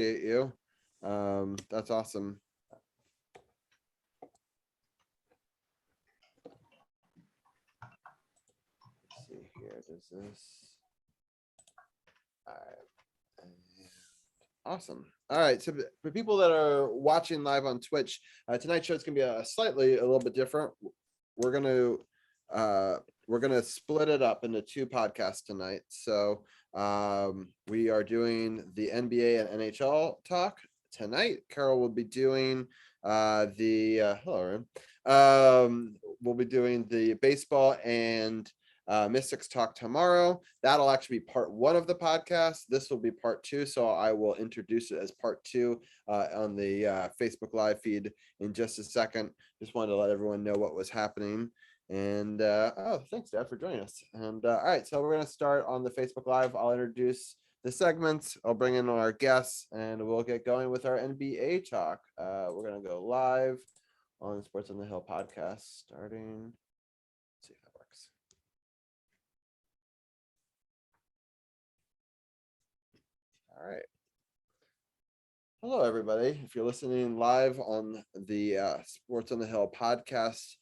you. That's awesome. Let's see here. Does this? All right. Awesome. All right. So for people that are watching live on Twitch, tonight's show is going to be a little bit different. We're gonna split it up into two podcasts tonight. So we are doing the NBA and NHL talk tonight. Carol will be doing hello, Aaron. We'll be doing the baseball and Mystics talk tomorrow. That'll actually be part one of the podcast. This will be part two, so I will introduce it as part two on the Facebook live feed in just a second. Just wanted to let everyone know what was happening. And thanks, Dad, for joining us. And all right, so we're going to start on the Facebook live. I'll introduce the segments, I'll bring in our guests, and we'll get going with our NBA talk. We're going to go live on the Sports on the Hill podcast starting. Let's see if that works. All right. Hello, everybody. If you're listening live on the Sports on the Hill podcast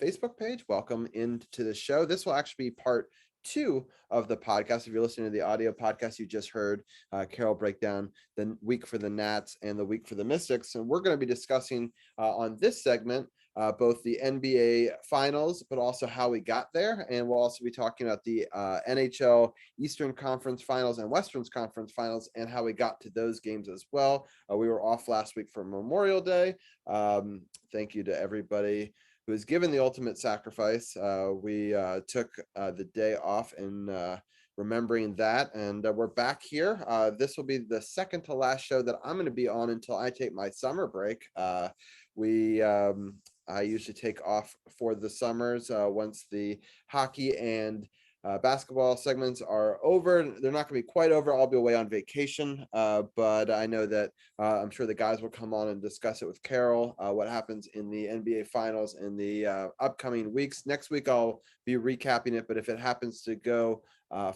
Facebook page, welcome into the show. This will actually be part two of the podcast. If you're listening to the audio podcast, you just heard Carol break down the week for the Nats and the week for the Mystics. And we're going to be discussing on this segment both the NBA finals, but also how we got there. And we'll also be talking about the NHL Eastern Conference finals and Western Conference finals and how we got to those games as well. We were off last week for Memorial Day. Thank you to everybody who was given the ultimate sacrifice. We took the day off in remembering that, and we're back here. This will be the second to last show that I'm going to be on until I take my summer break. I usually take off for the summers once the hockey and basketball segments are over. They're not going to be quite over. I'll be away on vacation, but I know that I'm sure the guys will come on and discuss it with Carol, what happens in the NBA finals in the upcoming weeks. Next week, I'll be recapping it, but if it happens to go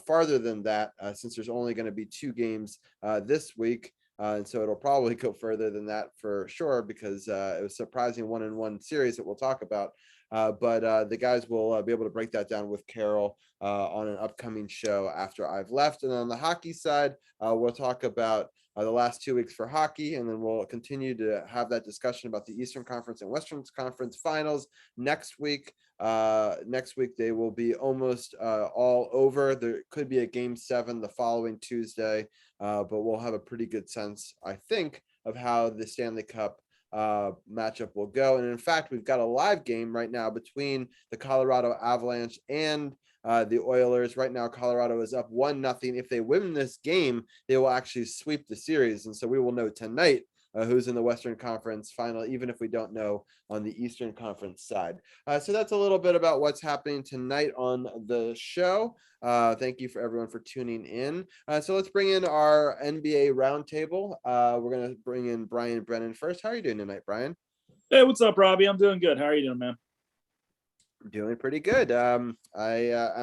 farther than that, since there's only going to be two games this week, and so it'll probably go further than that for sure, because it was a surprising 1-1 series that we'll talk about. But the guys will be able to break that down with Carol on an upcoming show after I've left. And on the hockey side, we'll talk about the last 2 weeks for hockey, and then we'll continue to have that discussion about the Eastern Conference and Western Conference finals next week. Next week, they will be almost all over. There could be a game 7 the following Tuesday, but we'll have a pretty good sense, I think, of how the Stanley Cup matchup will go. And in fact, we've got a live game right now between the Colorado Avalanche and the Oilers. Right now, Colorado is up 1-0. If they win this game, they will actually sweep the series. And so we will know tonight who's in the Western Conference final, even if we don't know on the Eastern Conference side. So that's a little bit about what's happening tonight on the show. Thank you for everyone for tuning in. So let's bring in our NBA roundtable. We're going to bring in Brian Brennan first. How are you doing tonight, Brian? Hey, what's up, Robbie? I'm doing good. How are you doing, man? Doing pretty good. I'm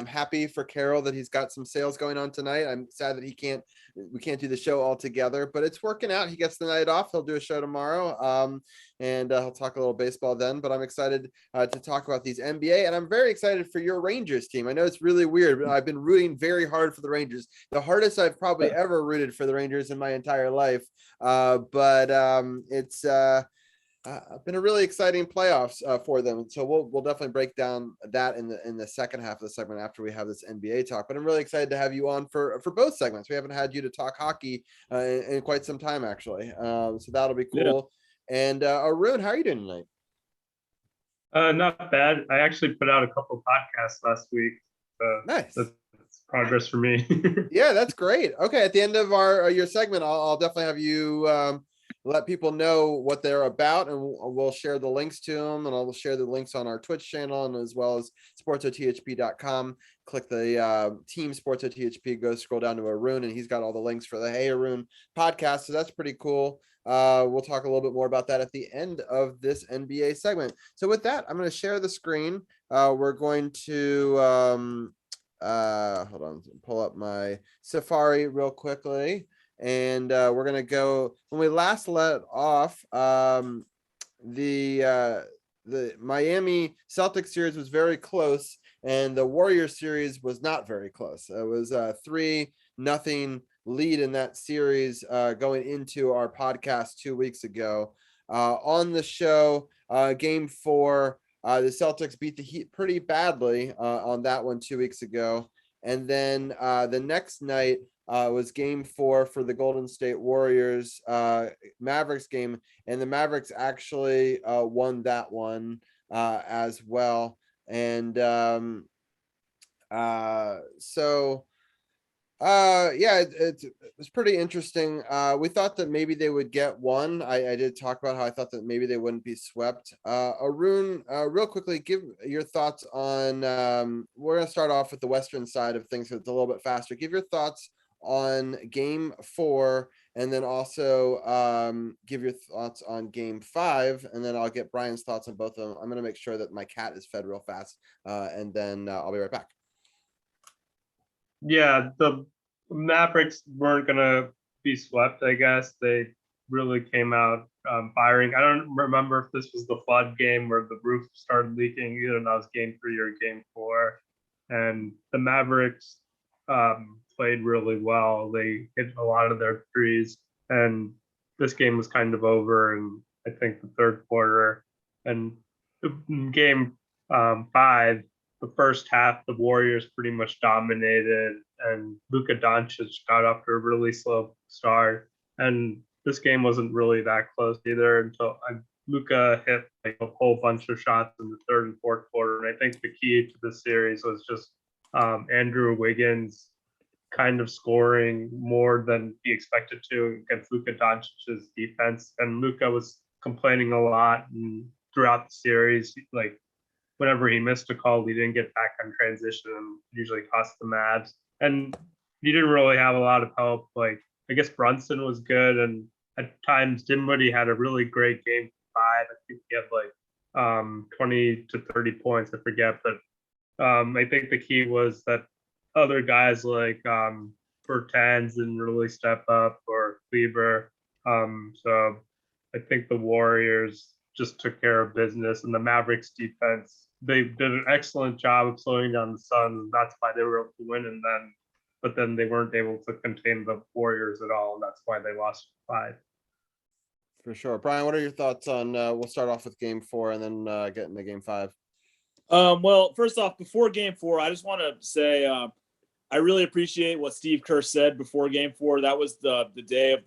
happy for Carol that he's got some sales going on tonight. I'm sad that we can't do the show all together, but it's working out. He gets the night off. He'll do a show tomorrow, and he'll talk a little baseball then. But I'm excited to talk about these NBA, and I'm very excited for your Rangers team. I know it's really weird, but I've been rooting very hard for the Rangers. The hardest I've probably ever rooted for the Rangers in my entire life. It's been a really exciting playoffs for them. So we'll definitely break down that in the second half of the segment after we have this NBA talk. But I'm really excited to have you on for both segments. We haven't had you to talk hockey in quite some time, actually. So that'll be cool. Yeah. And Arun, how are you doing tonight? Not bad. I actually put out a couple of podcasts last week. Nice. That's progress for me. Yeah, that's great. Okay, at the end of your segment, I'll definitely have you let people know what they're about, and we'll share the links to them, and I'll share the links on our Twitch channel, and as well as sportsothp.com. Click the team SportsOTHP, go scroll down to Arun, and he's got all the links for the Hey Arun podcast. So that's pretty cool. We'll talk a little bit more about that at the end of this NBA segment. So with that, I'm going to share the screen. We're going to hold on, pull up my Safari real quickly. and we're gonna go when we last let off. The Miami Celtics series was very close, and the Warriors series was not very close. It was a 3-0 lead in that series going into our podcast 2 weeks ago. On the show, game 4, the Celtics beat the Heat pretty badly on that one 2 weeks ago. And then the next night was game 4 for the Golden State Warriors Mavericks game. And the Mavericks actually won that one as well. And it was pretty interesting. We thought that maybe they would get one. I did talk about how I thought that maybe they wouldn't be swept. Arun, real quickly, give your thoughts on, we're going to start off with the Western side of things, so it's a little bit faster. Give your thoughts on game 4, and then also give your thoughts on game 5, and then I'll get Brian's thoughts on both of them. I'm going to make sure that my cat is fed real fast, and then I'll be right back. Yeah, the Mavericks weren't gonna be swept. I guess they really came out firing. I don't remember if this was the flood game where the roof started leaking. Either that was game 3 or game 4, and the Mavericks played really well. They hit a lot of their threes, and this game was kind of over in, I think, the third quarter. And game 5, the first half, the Warriors pretty much dominated, and Luka Doncic got off to a really slow start. And this game wasn't really that close either until Luka hit like a whole bunch of shots in the third and fourth quarter. And I think the key to the series was just Andrew Wiggins kind of scoring more than he expected to against Luka Doncic's defense. And Luka was complaining a lot throughout the series, like, whenever he missed a call, he didn't get back on transition and usually cost the Mavs. And he didn't really have a lot of help. Like, I guess Brunson was good, and at times Dinwiddie had a really great game 5. I think he had like 20 to 30 points, I forget. But I think the key was that other guys like Bertans didn't really step up, or Kleber. So I think the Warriors just took care of business, and the Mavericks defense, they did an excellent job of slowing down the Suns. That's why they were able to win. But then they weren't able to contain the Warriors at all, and that's why they lost 5. For sure. Brian, what are your thoughts on, we'll start off with game 4 and then get into game 5. Well, first off, before game 4, I just want to say I really appreciate what Steve Kerr said before game 4. That was the day of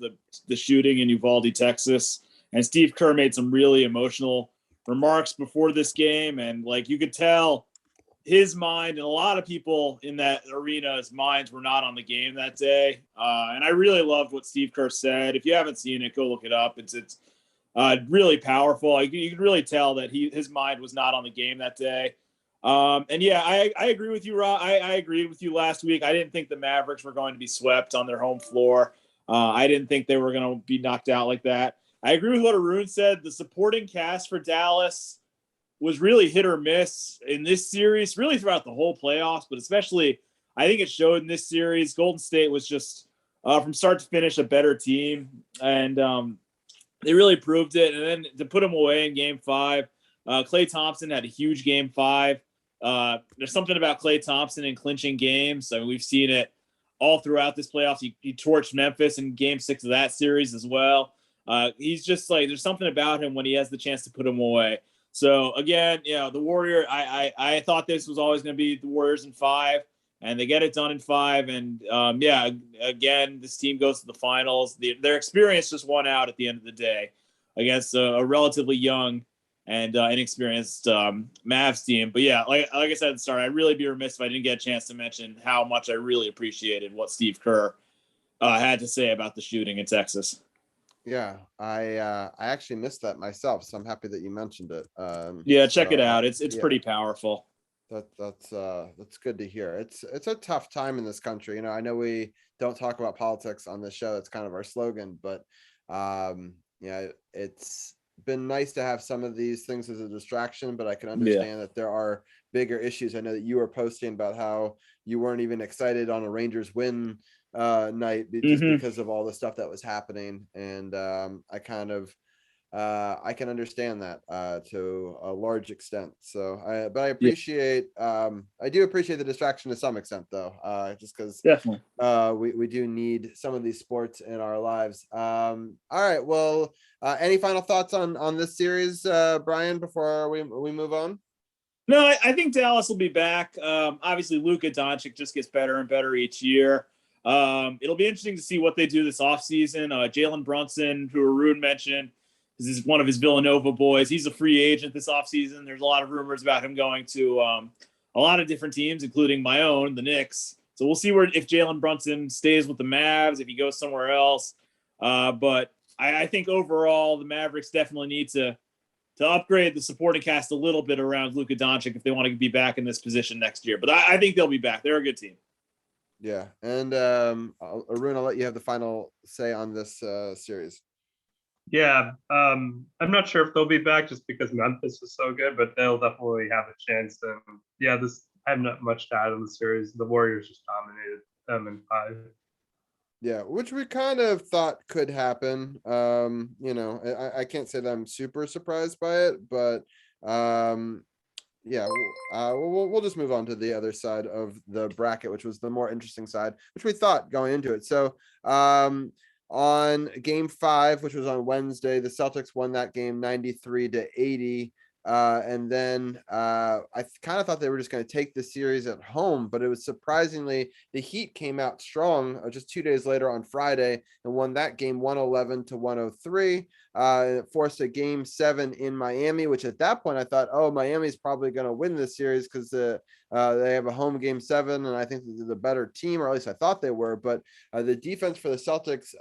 the shooting in Uvalde, Texas. And Steve Kerr made some really emotional remarks before this game. And like, you could tell his mind, and a lot of people in that arena's minds were not on the game that day. And I really loved what Steve Kerr said. If you haven't seen it, go look it up. It's really powerful. You can really tell that his mind was not on the game that day. And yeah, I agree with you, Rob. I agreed with you last week. I didn't think the Mavericks were going to be swept on their home floor. I didn't think they were going to be knocked out like that. I agree with what Arun said. The supporting cast for Dallas was really hit or miss in this series, really throughout the whole playoffs, but especially I think it showed in this series. Golden State was just from start to finish a better team, and they really proved it. And then to put them away in game 5, Klay Thompson had a huge game 5. There's something about Klay Thompson in clinching games. I mean, we've seen it all throughout this playoffs. He torched Memphis in game 6 of that series as well. He's just like, there's something about him when he has the chance to put him away. So again, the Warrior, I thought this was always going to be the Warriors in 5, and they get it done in 5. And again, this team goes to the finals. Their experience just won out at the end of the day against a relatively young and inexperienced Mavs team. But yeah, like I said at the start, I'd really be remiss if I didn't get a chance to mention how much I really appreciated what Steve Kerr had to say about the shooting in Texas. Yeah, I actually missed that myself, so I'm happy that you mentioned it. Check it out. It's pretty powerful. That's good to hear. It's a tough time in this country. I know we don't talk about politics on this show. It's kind of our slogan, but it's been nice to have some of these things as a distraction, but I can understand that there are bigger issues. I know that you were posting about how you weren't even excited on a Rangers win night just because of all the stuff that was happening. And I kind of I can understand that to a large extent. So but I appreciate I do appreciate the distraction to some extent though, just because definitely we do need some of these sports in our lives. All right, well, any final thoughts on this series, Brian, before we move on? No, I think Dallas will be back. Obviously, Luka Doncic just gets better and better each year. It'll be interesting to see what they do this offseason. Jalen Brunson, who Arun mentioned, this is one of his Villanova boys. He's a free agent this offseason. There's a lot of rumors about him going to a lot of different teams, including my own, the Knicks. So we'll see if Jalen Brunson stays with the Mavs, if he goes somewhere else. But I think overall the Mavericks definitely need to upgrade the supporting cast a little bit around Luka Doncic if they want to be back in this position next year. But I think they'll be back. They're a good team. Yeah. And Arun, I'll let you have the final say on this series. Yeah, I'm not sure if they'll be back just because Memphis was so good, but they'll definitely have a chance. And yeah, I have not much to add on the series. The Warriors just dominated them in 5. Yeah, which we kind of thought could happen. I can't say that I'm super surprised by it, but yeah, we'll just move on to the other side of the bracket, which was the more interesting side, which we thought going into it. So on game 5, which was on Wednesday, the Celtics won that game 93-80. And then I kind of thought they were just going to take the series at home, but it was surprisingly the Heat came out strong just 2 days later on Friday and won that game 111-103. It forced a game 7 in Miami, which at that point I thought, oh, Miami's probably going to win this series because they have a home game 7, and I think they're the better team, or at least I thought they were. But the defense for the Celtics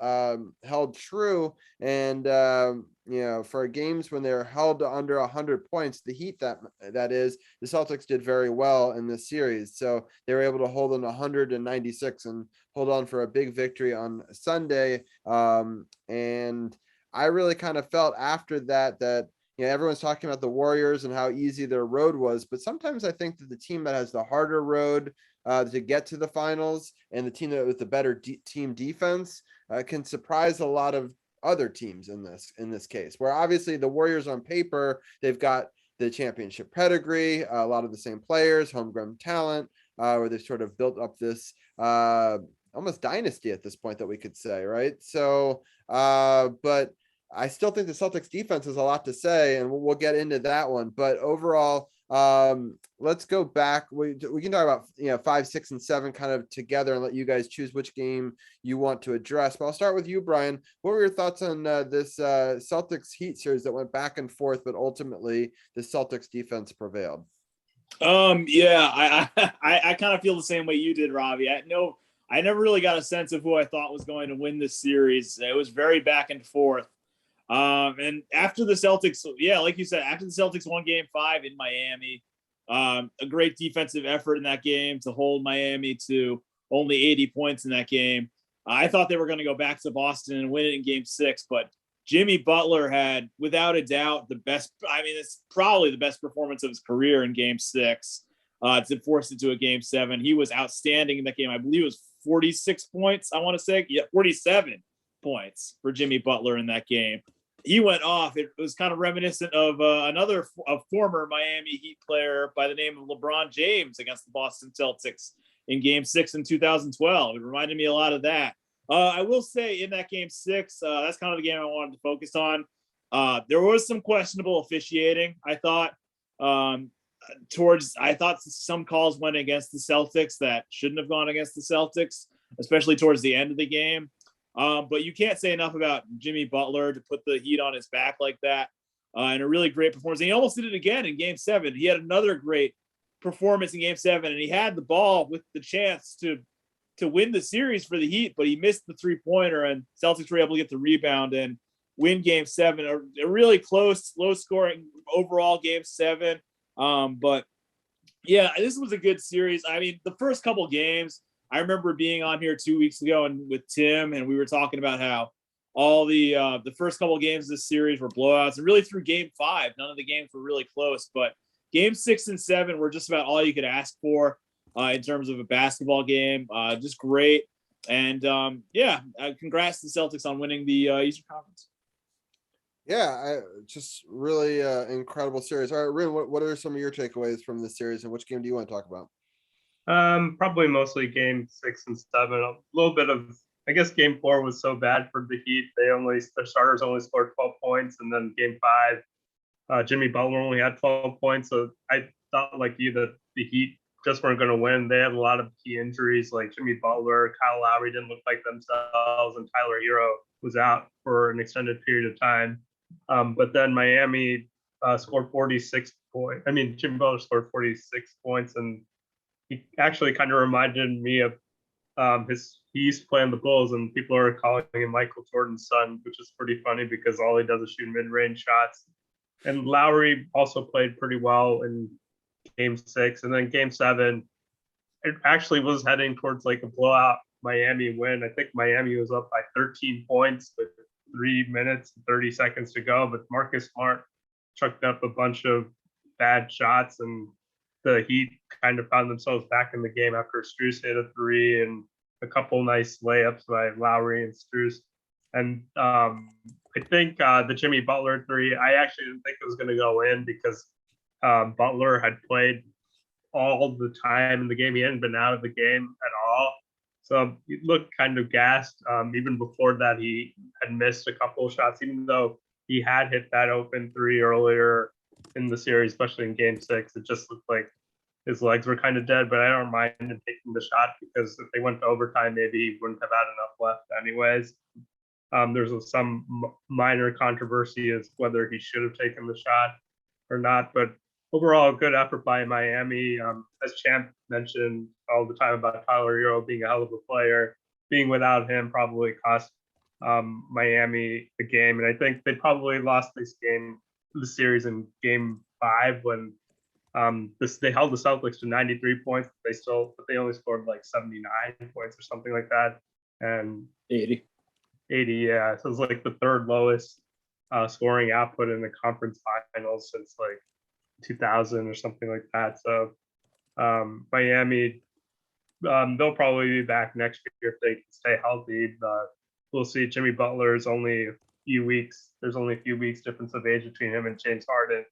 held true, and for games when they're held to under 100 points, the Heat that is, the Celtics did very well in this series. So they were able to hold on 196 and hold on for a big victory on Sunday. And I really kind of felt after that everyone's talking about the Warriors and how easy their road was, but sometimes I think that the team that has the harder road to get to the finals and the team that with the better team defense can surprise a lot of other teams in this case, where obviously the Warriors on paper, they've got the championship pedigree, a lot of the same players, homegrown talent, where they've sort of built up this almost dynasty at this point that we could say, right? So, but I still think the Celtics defense has a lot to say, and we'll get into that one. But overall, let's go back. We can talk about 5, 6, and 7 kind of together and let you guys choose which game you want to address. But I'll start with you, Brian. What were your thoughts on this Celtics Heat series that went back and forth, but ultimately the Celtics defense prevailed? Yeah, I kind of feel the same way you did, Robbie. I never really got a sense of who I thought was going to win this series. It was very back and forth. And after the Celtics, like you said, after the Celtics won game 5 in Miami, a great defensive effort in that game to hold Miami to only 80 points in that game. I thought they were going to go back to Boston and win it in game 6, but Jimmy Butler had, without a doubt, it's probably the best performance of his career in game 6 to force it to a game 7. He was outstanding in that game. I believe it was 46 points. I want to say, 47 points for Jimmy Butler in that game. He went off. It was kind of reminiscent of a former Miami Heat player by the name of LeBron James against the Boston Celtics in game 6 in 2012. It reminded me a lot of that. I will say in that game 6, that's kind of the game I wanted to focus on. There was some questionable officiating. I thought some calls went against the Celtics that shouldn't have gone against the Celtics, especially towards the end of the game. But you can't say enough about Jimmy Butler to put the Heat on his back like that. And a really great performance. And he almost did it again in game 7. He had another great performance in game 7, and he had the ball with the chance to win the series for the Heat, but he missed the 3-pointer, and Celtics were able to get the rebound and win game 7. A really close, low scoring overall game 7. But yeah, this was a good series. I mean, the first couple games, I remember being on here 2 weeks ago and with Tim, and we were talking about how all the first couple games of this series were blowouts, and really through game 5, none of the games were really close. But game 6 and 7 were just about all you could ask for in terms of a basketball game. Just great. Congrats to the Celtics on winning the Eastern Conference. Yeah, just really incredible series. All right, Rin, what are some of your takeaways from this series, and which game do you want to talk about? Probably mostly game 6 and 7. A little bit of, I guess game 4 was so bad for the Heat. Their starters only scored 12 points, and then game 5, Jimmy Butler only had 12 points. So I thought, like you, that the Heat just weren't going to win. They had a lot of key injuries, like Jimmy Butler, Kyle Lowry didn't look like themselves, and Tyler Hero was out for an extended period of time. But then Miami scored 46 points. I mean, Jimmy Butler scored 46 points, and he actually kind of reminded me of he used to play on the Bulls, and people are calling him Michael Jordan's son, which is pretty funny because all he does is shoot mid-range shots. And Lowry also played pretty well in game 6, and then game 7, it actually was heading towards like a blowout Miami win. I think Miami was up by 13 points with 3 minutes and 30 seconds to go, but Marcus Smart chucked up a bunch of bad shots, and the Heat kind of found themselves back in the game after Strus hit a 3 and a couple nice layups by Lowry and Strus. And I think the Jimmy Butler 3, I actually didn't think it was going to go in because Butler had played all the time in the game. He hadn't been out of the game at all. So he looked kind of gassed. Even before that, he had missed a couple of shots, even though he had hit that open 3 earlier in the series, especially in game 6. It just looked like his legs were kind of dead, but I don't mind him taking the shot because if they went to overtime, maybe he wouldn't have had enough left anyways. There's some minor controversy as whether he should have taken the shot or not, but overall, good effort by Miami. As Champ mentioned all the time about Tyler Hero being a hell of a player, being without him probably cost Miami the game. And I think they probably lost the series in game 5 when they held the Celtics to 93 points. But they only scored like 79 points or something like that. And 80, yeah. So it was like the third lowest scoring output in the conference finals since like 2000 or something like that. So Miami, they'll probably be back next year if they can stay healthy. We'll see. Jimmy Butler is only a few weeks. There's only a few weeks difference of age between him and James Harden.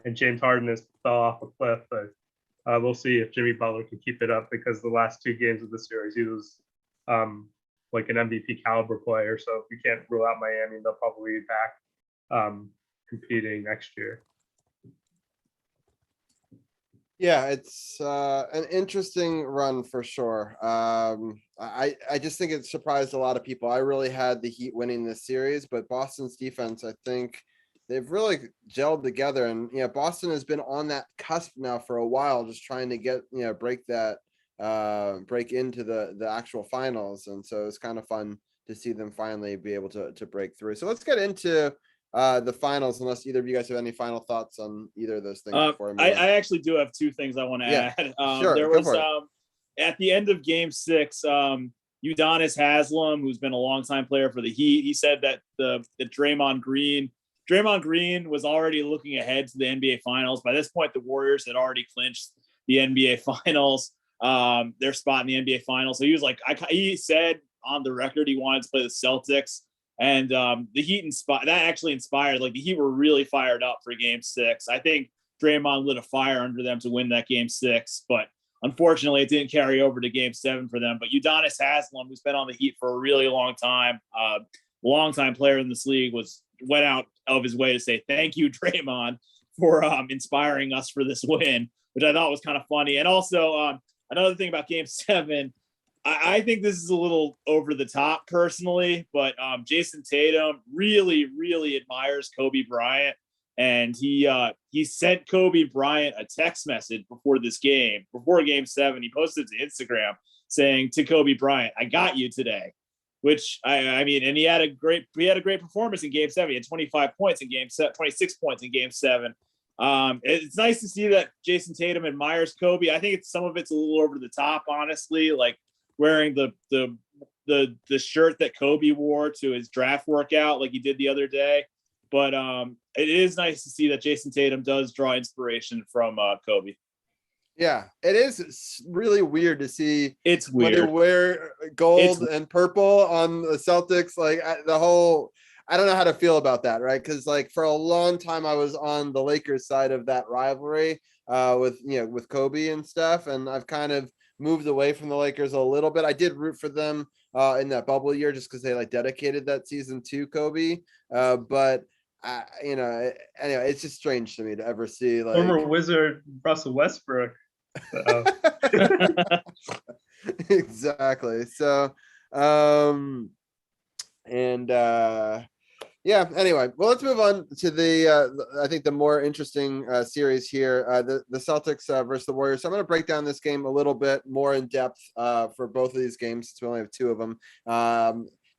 And James Harden has fell off a cliff, but we'll see if Jimmy Butler can keep it up because the last 2 games of the series, he was like an MVP caliber player. So if we can't rule out Miami, they'll probably be back competing next year. Yeah, it's an interesting run for sure. I just think it surprised a lot of people. I really had the Heat winning this series, but Boston's defense, I think they've really gelled together. And Boston has been on that cusp now for a while, just trying to get break into the actual finals. And so it's kind of fun to see them finally be able to break through. So let's get into the finals, unless either of you guys have any final thoughts on either of those things before I actually do have 2 things I want to add. Sure, there was at the end of game 6, Udonis Haslem, who's been a longtime player for the Heat, he said that the Draymond Green was already looking ahead to the NBA Finals. By this point, the Warriors had already clinched the NBA Finals, their spot in the NBA Finals. So he was like, he said on the record he wanted to play the Celtics. And the Heat inspired, like the Heat were really fired up for game 6. I think Draymond lit a fire under them to win that game 6, but unfortunately it didn't carry over to game 7 for them. But Udonis Haslem, who's been on the Heat for a really long time, longtime player in this league, went out of his way to say, thank you, Draymond, for inspiring us for this win, which I thought was kind of funny. And also another thing about game 7, I think this is a little over the top personally, but Jason Tatum really, really admires Kobe Bryant. And he sent Kobe Bryant a text message before game 7. He posted to Instagram saying to Kobe Bryant, I got you today, which I mean, and he had a great performance in game 7. He had 25 points in game 7, 26 points in game 7. It's nice to see that Jason Tatum admires Kobe. I think some of it's a little over the top, honestly, like wearing the shirt that Kobe wore to his draft workout like he did the other day. But it is nice to see that Jason Tatum does draw inspiration from Kobe. Yeah, it is really weird to see It's when they weird. wear gold and purple on the Celtics. Like I don't know how to feel about that, right? Because like for a long time, I was on the Lakers side of that rivalry with Kobe and stuff, and I've kind of moved away from the Lakers a little bit. I did root for them in that bubble year just because they like dedicated that season to Kobe, but. Anyway, it's just strange to me to ever see like Former Wizard Russell Westbrook. So. Exactly. So, and yeah. Anyway, well, let's move on to I think the more interesting series here, the Celtics versus the Warriors. So I'm going to break down this game a little bit more in depth for both of these games since we only have two of them.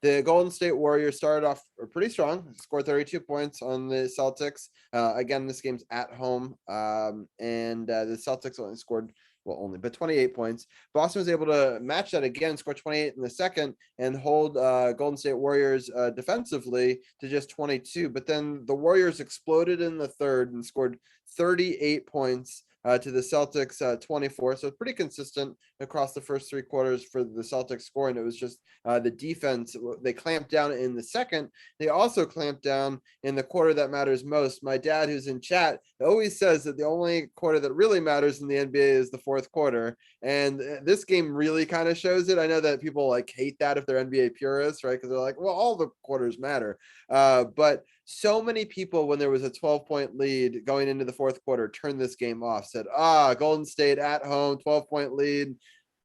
The Golden State Warriors started off pretty strong, scored 32 points on the Celtics. Again, this game's at home, and the Celtics only scored, but 28 points. Boston was able to match that again, score 28 in the second, and hold Golden State Warriors defensively to just 22. But then the Warriors exploded in the third and scored 38 points to the Celtics 24. So pretty consistent across the first three quarters for the Celtics scoring. It was just the defense. They clamped down in the second. They also clamped down in the quarter that matters most. My dad, who's in chat, always says that the only quarter that really matters in the NBA is the fourth quarter. And this game really kind of shows it. I know that people like hate that if they're NBA purists, right? Because they're like, well, all the quarters matter. But so many people, when there was a 12-point lead going into the fourth quarter, turned this game off, said, Golden State at home, 12-point lead.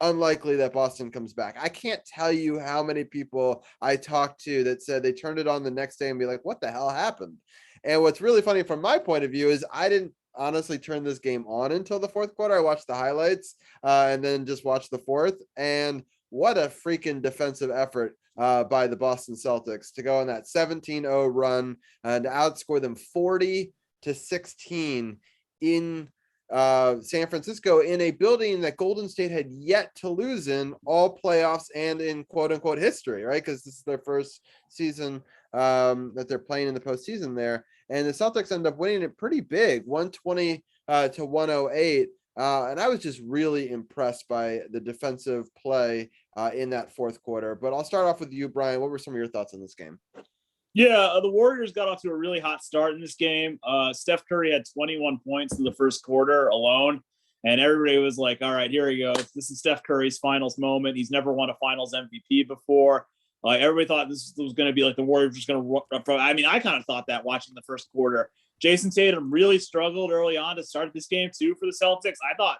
Unlikely that Boston comes back. I can't tell you how many people I talked to that said they turned it on the next day and be like, what the hell happened? And what's really funny from my point of view is I didn't honestly turn this game on until the fourth quarter. I watched the highlights and then just watched the fourth. And what a freaking defensive effort by the Boston Celtics to go on that 17-0 run and outscore them 40-16 in San Francisco, in a building that Golden State had yet to lose in all playoffs and in quote unquote history, right? Because this is their first season that they're playing in the postseason there. And the Celtics end up winning it pretty big, 120 to 108. And I was just really impressed by the defensive play in that fourth quarter. But I'll start off with you, Brian. What were some of your thoughts on this game? Yeah, the Warriors got off to a really hot start in this game. Steph Curry had 21 points in the first quarter alone, and everybody was like, all right, here we go. This is Steph Curry's finals moment. He's never won a finals MVP before. Everybody thought this was going to be like the Warriors just going to run from. I mean, I kind of thought that watching the first quarter. Jason Tatum really struggled early on to start this game too for the Celtics. I thought,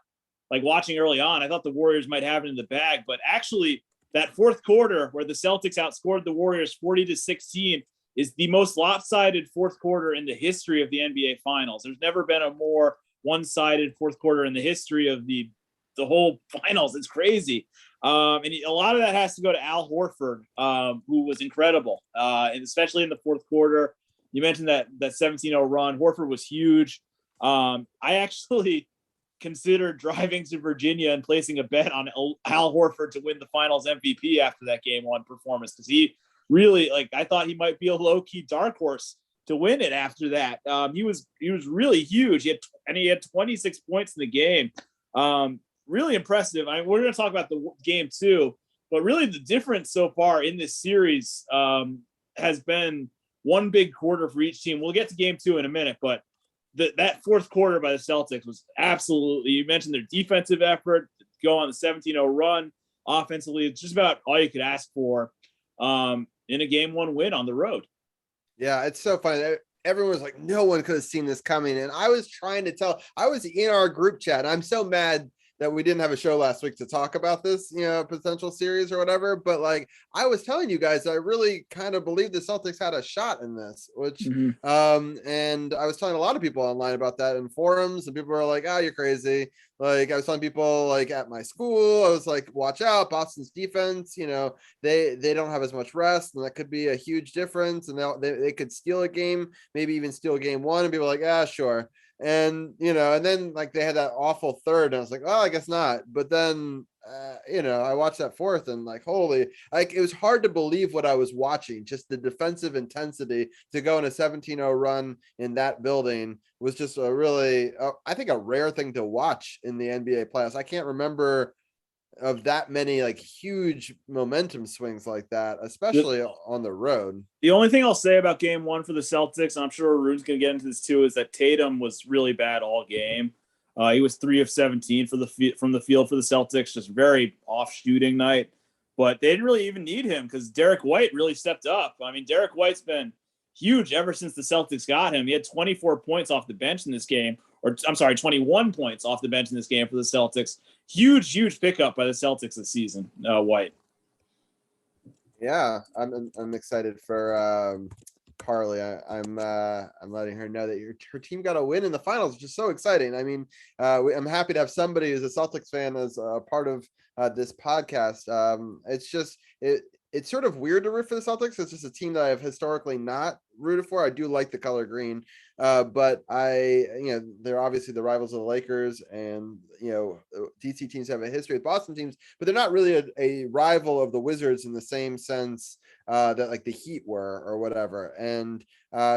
like watching early on, I thought the Warriors might have it in the bag, but actually that fourth quarter where the Celtics outscored the Warriors 40-16 is the most lopsided fourth quarter in the history of the NBA Finals. There's never been a more one-sided fourth quarter in the history of the whole finals. It's crazy. And a lot of that has to go to Al Horford, who was incredible, and especially in the fourth quarter. You mentioned that 17-0 run. Horford was huge. I actually considered driving to Virginia and placing a bet on Al Horford to win the Finals MVP after that Game 1 performance, because he really, I thought he might be a low-key dark horse to win it after that. He was really huge. He had 26 points in the game. Really impressive. We're going to talk about the game too, but really the difference so far in this series has been one big quarter for each team. We'll get to game 2 in a minute, but that fourth quarter by the Celtics was absolutely, you mentioned their defensive effort, go on the 17-0 run. Offensively, it's just about all you could ask for in a game 1 win on the road. Yeah, it's so funny. Everyone was like, no one could have seen this coming. And I was trying to tell, I was in our group chat. I'm so mad that we didn't have a show last week to talk about this, potential series or whatever. But I was telling you guys, I really kind of believe the Celtics had a shot in this, which, and I was telling a lot of people online about that in forums, and people were like, oh, you're crazy. I was telling people at my school, I was like, watch out, Boston's defense, they don't have as much rest, and that could be a huge difference. And they could steal a game, maybe even steal game 1, and people were like, sure. And, and then they had that awful third, and I was like, oh, I guess not. But then I watched that fourth and like, holy, like it was hard to believe what I was watching. Just the defensive intensity to go on a 17-0 run in that building was just a really, I think, a rare thing to watch in the NBA playoffs. I can't remember of that many like huge momentum swings like that, especially on the road. The only thing I'll say about game one for the Celtics, and I'm sure Arun's going to get into this too, is that Tatum was really bad all game. He was 3 of 17 from the field for the Celtics, just very off shooting night. But they didn't really even need him because Derek White really stepped up. I mean, Derek White's been huge ever since the Celtics got him. He had 24 points off the bench in this game, or I'm sorry, 21 points off the bench in this game for the Celtics. Huge pickup by the Celtics this season, White. Yeah, I'm excited for Carly. I'm letting her know that her team got a win in the finals, which is so exciting. I mean, I'm happy to have somebody who's a Celtics fan as a part of this podcast. It's sort of weird to root for the Celtics. It's just a team that I've historically not rooted for. I do like the color green, but they're obviously the rivals of the Lakers, and DC teams have a history with Boston teams, but they're not really a rival of the Wizards in the same sense that like the Heat were or whatever. And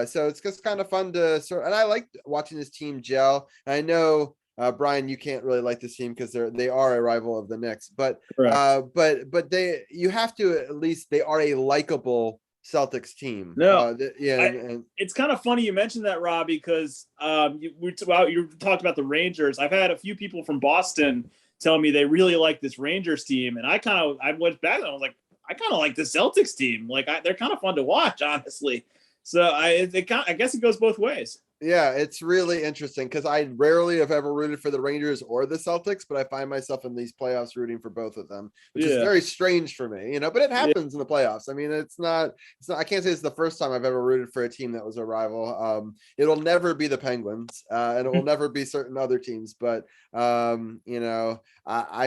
so it's just kind of fun to and I like watching this team gel. I know, Brian, you can't really like this team because they are a rival of the Knicks, but you have to, at least they are a likable Celtics team. No, it's kind of funny you mentioned that, Robbie, because you talked about the Rangers. I've had a few people from Boston tell me they really like this Rangers team, and I went back and I was like, I kind of like the Celtics team. Like they're kind of fun to watch, honestly. So I guess it goes both ways. Yeah, it's really interesting because I rarely have ever rooted for the Rangers or the Celtics, but I find myself in these playoffs rooting for both of them, which is very strange for me, but it happens in the playoffs. I mean, it's not, I can't say it's the first time I've ever rooted for a team that was a rival. It'll never be the Penguins, and it will never be certain other teams, but I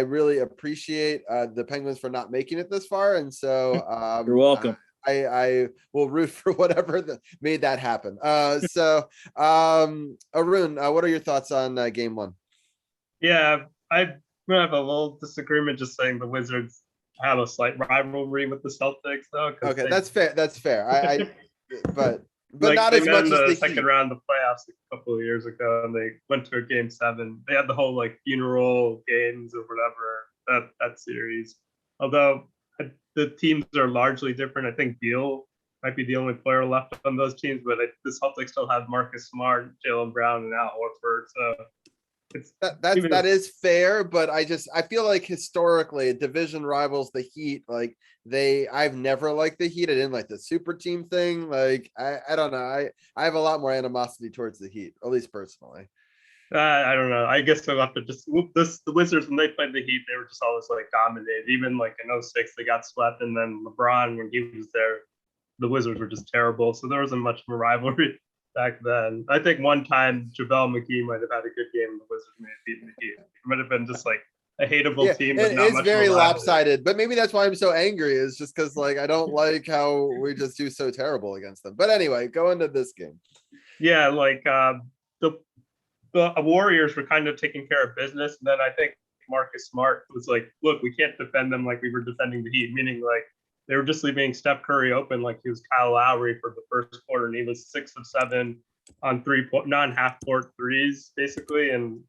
really appreciate the Penguins for not making it this far. And so you're welcome. I will root for whatever made that happen. Arun, what are your thoughts on game one? Yeah, I'm gonna have a little disagreement, just saying the Wizards have a slight rivalry with the Celtics, though. Okay, that's fair. That's fair. But like, not as much as the second round of the playoffs a couple of years ago, and they went to a game 7. They had the whole like funeral games or whatever that series. Although the teams are largely different. I think Beal might be the only player left on those teams, but the Celtics still have Marcus Smart, Jaylen Brown, and Al Horford. So that is fair, but I feel like historically division rivals, the Heat, like I've never liked the Heat. I didn't like the super team thing. Like I don't know. I have a lot more animosity towards the Heat, at least personally. I don't know. I guess they'll have to just the Wizards, when they played the Heat, they were just always like dominated. Even like in 06, they got swept, and then LeBron, when he was there, the Wizards were just terrible. So there wasn't much of a rivalry back then. I think one time JaVale McGee might have had a good game, and the Wizards may have beaten the Heat. It might have been just like a hateable team. But not it's much very lopsided, but maybe that's why I'm so angry, is just because like I don't like how we just do so terrible against them. But anyway, go into this game. Yeah, like the Warriors were kind of taking care of business. And then I think Marcus Smart was like, look, we can't defend them like we were defending the Heat, meaning like they were just leaving Steph Curry open like he was Kyle Lowry for the first quarter, and he was 6 of 7 on non-half-court threes, basically. And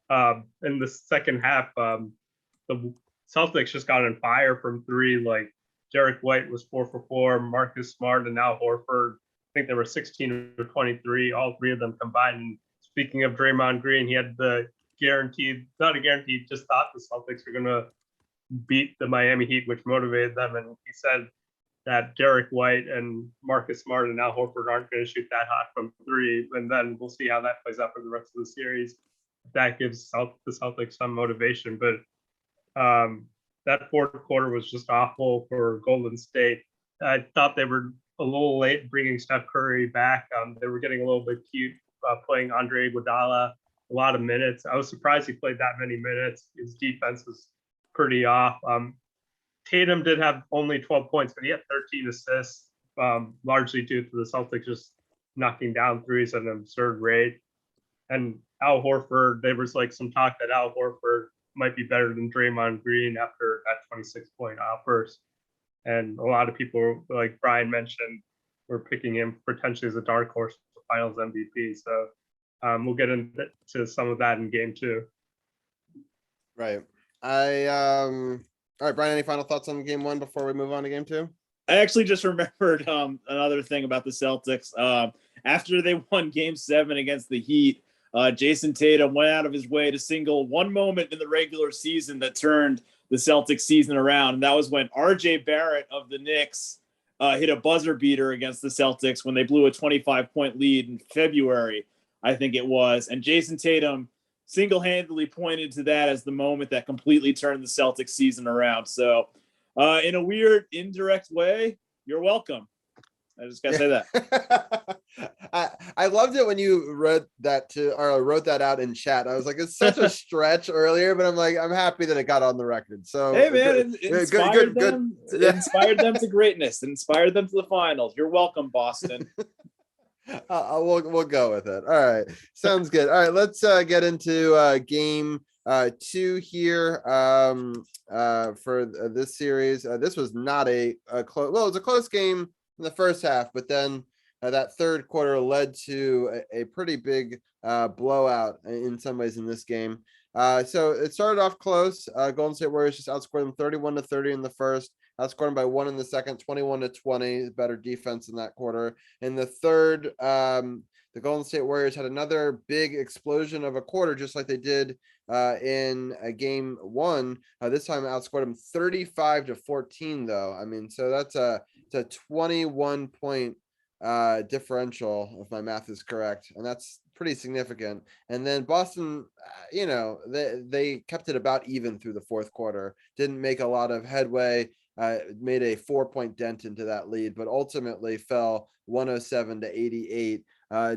in the second half, the Celtics just got on fire from 3. Like Derek White was 4 for 4, Marcus Smart and Al Horford, I think they were 16 or 23, all 3 of them combined. And speaking of Draymond Green, he had the just thought the Celtics were going to beat the Miami Heat, which motivated them. And he said that Derek White and Marcus Smart and Al Horford aren't going to shoot that hot from 3. And then we'll see how that plays out for the rest of the series. That gives the Celtics some motivation. But that fourth quarter was just awful for Golden State. I thought they were a little late bringing Steph Curry back. They were getting a little bit cute playing Andre Iguodala a lot of minutes. I was surprised he played that many minutes. His defense was pretty off. Tatum did have only 12 points, but he had 13 assists, largely due to the Celtics just knocking down threes at an absurd rate. And Al Horford, there was like some talk that Al Horford might be better than Draymond Green after that 26-point outburst. And a lot of people, like Brian mentioned, were picking him potentially as a dark horse for Finals MVP. So we'll get into some of that in game 2. Right. All right, Brian, any final thoughts on game 1 before we move on to game 2? I actually just remembered another thing about the Celtics. After they won game 7 against the Heat, Jason Tatum went out of his way to single one moment in the regular season that turned the Celtics season around. And that was when RJ Barrett of the Knicks hit a buzzer beater against the Celtics when they blew a 25-point lead in February, I think it was. And Jason Tatum single-handedly pointed to that as the moment that completely turned the Celtics season around. So in a weird, indirect way, you're welcome. I just gotta say that. I loved it when you wrote that out in chat. I was like, it's such a stretch earlier, but I'm like, I'm happy that it got on the record. So hey man, it inspired them. It inspired them to greatness. It inspired them to the finals. You're welcome, Boston. We'll go with it. All right, sounds good. All right, let's get into game 2 here for this series. This was not a close. Well, it was a close game in the first half, but then that third quarter led to a pretty big blowout in some ways in this game. So it started off close. Golden State Warriors just outscored them 31-30 in the first, outscored them by 1 in the second, 21-20, better defense in that quarter. In the third, the Golden State Warriors had another big explosion of a quarter, just like they did in game 1. This time outscored them 35-14 though. I mean, so it's a 21-point differential, if my math is correct, and that's pretty significant. And then Boston, they kept it about even through the fourth quarter, didn't make a lot of headway, made a 4-point dent into that lead, but ultimately fell 107-88.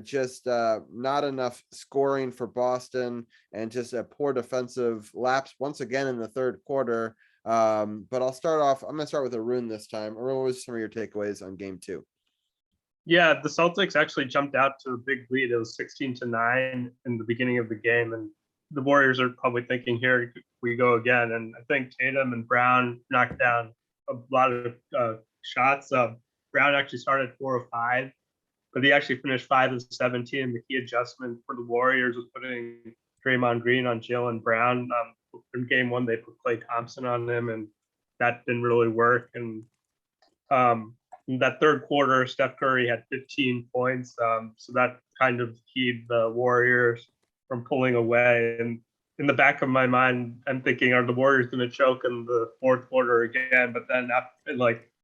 Just not enough scoring for Boston, and just a poor defensive lapse once again in the third quarter. But I'm going to start with Arun this time. Arun, what was some of your takeaways on game 2? Yeah, the Celtics actually jumped out to a big lead. It was 16-9 in the beginning of the game, and the Warriors are probably thinking, here we go again. And I think Tatum and Brown knocked down a lot of shots. Brown actually started 4 of 5, but he actually finished 5 of 17. The key adjustment for the Warriors was putting Draymond Green on Jaylen Brown. In game 1, they put Klay Thompson on him, and that didn't really work. And in that third quarter, Steph Curry had 15 points. So that kind of keyed the Warriors from pulling away. And in the back of my mind, I'm thinking, are the Warriors going to choke in the fourth quarter again? But then after,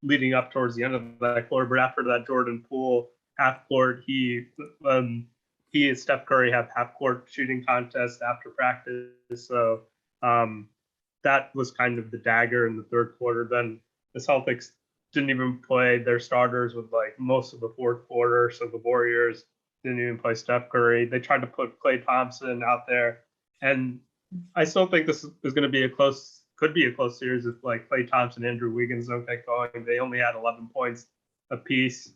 leading up towards the end of that quarter, but after that Jordan Poole half court, he and Steph Curry have half court shooting contests after practice. So that was kind of the dagger in the third quarter. Then the Celtics didn't even play their starters with most of the fourth quarter. So the Warriors didn't even play Steph Curry. They tried to put Klay Thompson out there. And I still think this is going to could be a close series if Klay Thompson, Andrew Wiggins don't get going. They only had 11 points apiece.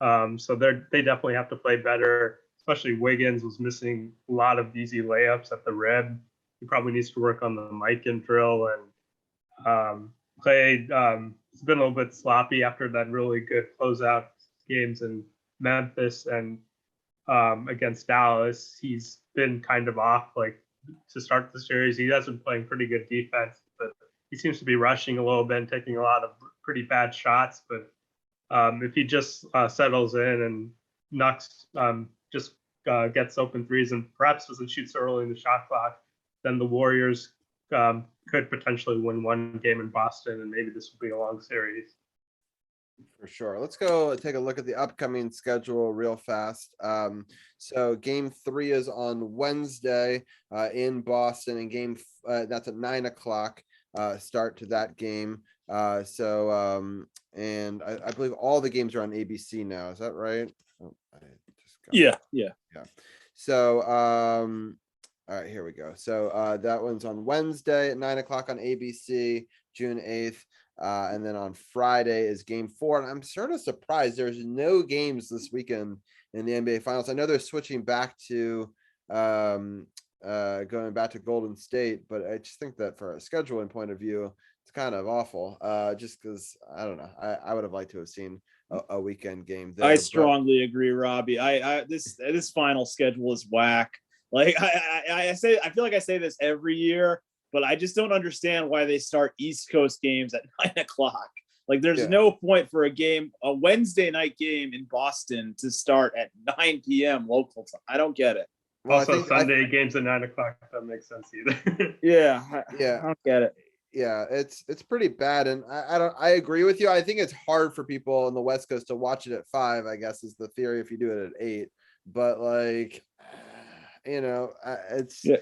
So they definitely have to play better, especially Wiggins was missing a lot of easy layups at the rim. He probably needs to work on the mic and drill. And Klay, it's been a little bit sloppy after that really good closeout games in Memphis and against Dallas. He's been kind of off to start the series. He has been playing pretty good defense, but he seems to be rushing a little bit and taking a lot of pretty bad shots. But if he just settles in and gets open threes and perhaps doesn't shoot so early in the shot clock, then the Warriors could potentially win one game in Boston, and maybe this will be a long series. For sure. Let's go take a look at the upcoming schedule real fast. So game 3 is on Wednesday in Boston, and that's at 9:00 start to that game. And I believe all the games are on ABC now. Is that right? Yeah. So all right, here we go. So that one's on Wednesday at 9:00 on ABC, June 8th. And then on Friday is game 4. And I'm sort of surprised there's no games this weekend in the NBA Finals. I know they're switching back to going back to Golden State, but I just think that for a scheduling point of view, it's kind of awful. Just because I don't know, I would have liked to have seen a weekend game there. I strongly agree, Robbie. This final schedule is whack. Like I feel like I say this every year, but I just don't understand why they start East Coast games at 9:00. Like there's no point for a Wednesday night game in Boston to start at 9 p.m. local time. I don't get it. Well, also, Sunday games at 9:00. That makes sense either. Yeah, I don't get it. Yeah, it's pretty bad, and I agree with you. I think it's hard for people on the West Coast to watch it at 5. I guess is the theory if you do it at 8. But like, it's. Yeah.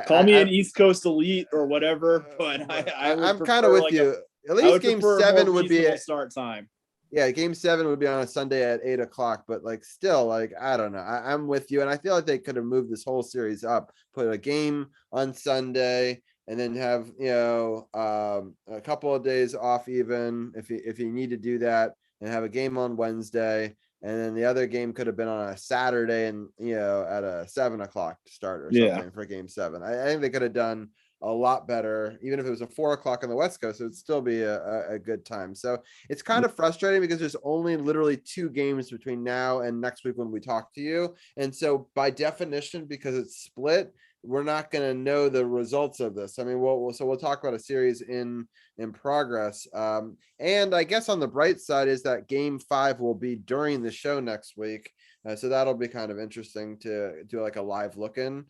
Call me an East Coast elite or whatever, but I'm kind of with you. At least Game 7 would be a start time. Yeah, Game 7 would be on a Sunday at 8:00, but like still, like I don't know. I'm with you, and I feel like they could have moved this whole series up, put a game on Sunday, and then have a couple of days off, even if you need to do that, and have a game on Wednesday, and then the other game could have been on a Saturday, and at a 7:00 start or something for Game 7. I think they could have done a lot better. Even if it was a 4:00 on the West Coast, it would still be a good time. So it's kind of frustrating because there's only literally 2 games between now and next week when we talk to you. And so by definition, because it's split, we're not going to know the results of this. I mean, we'll talk about a series in progress. And I guess on the bright side is that Game 5 will be during the show next week. So that'll be kind of interesting to do like a live look into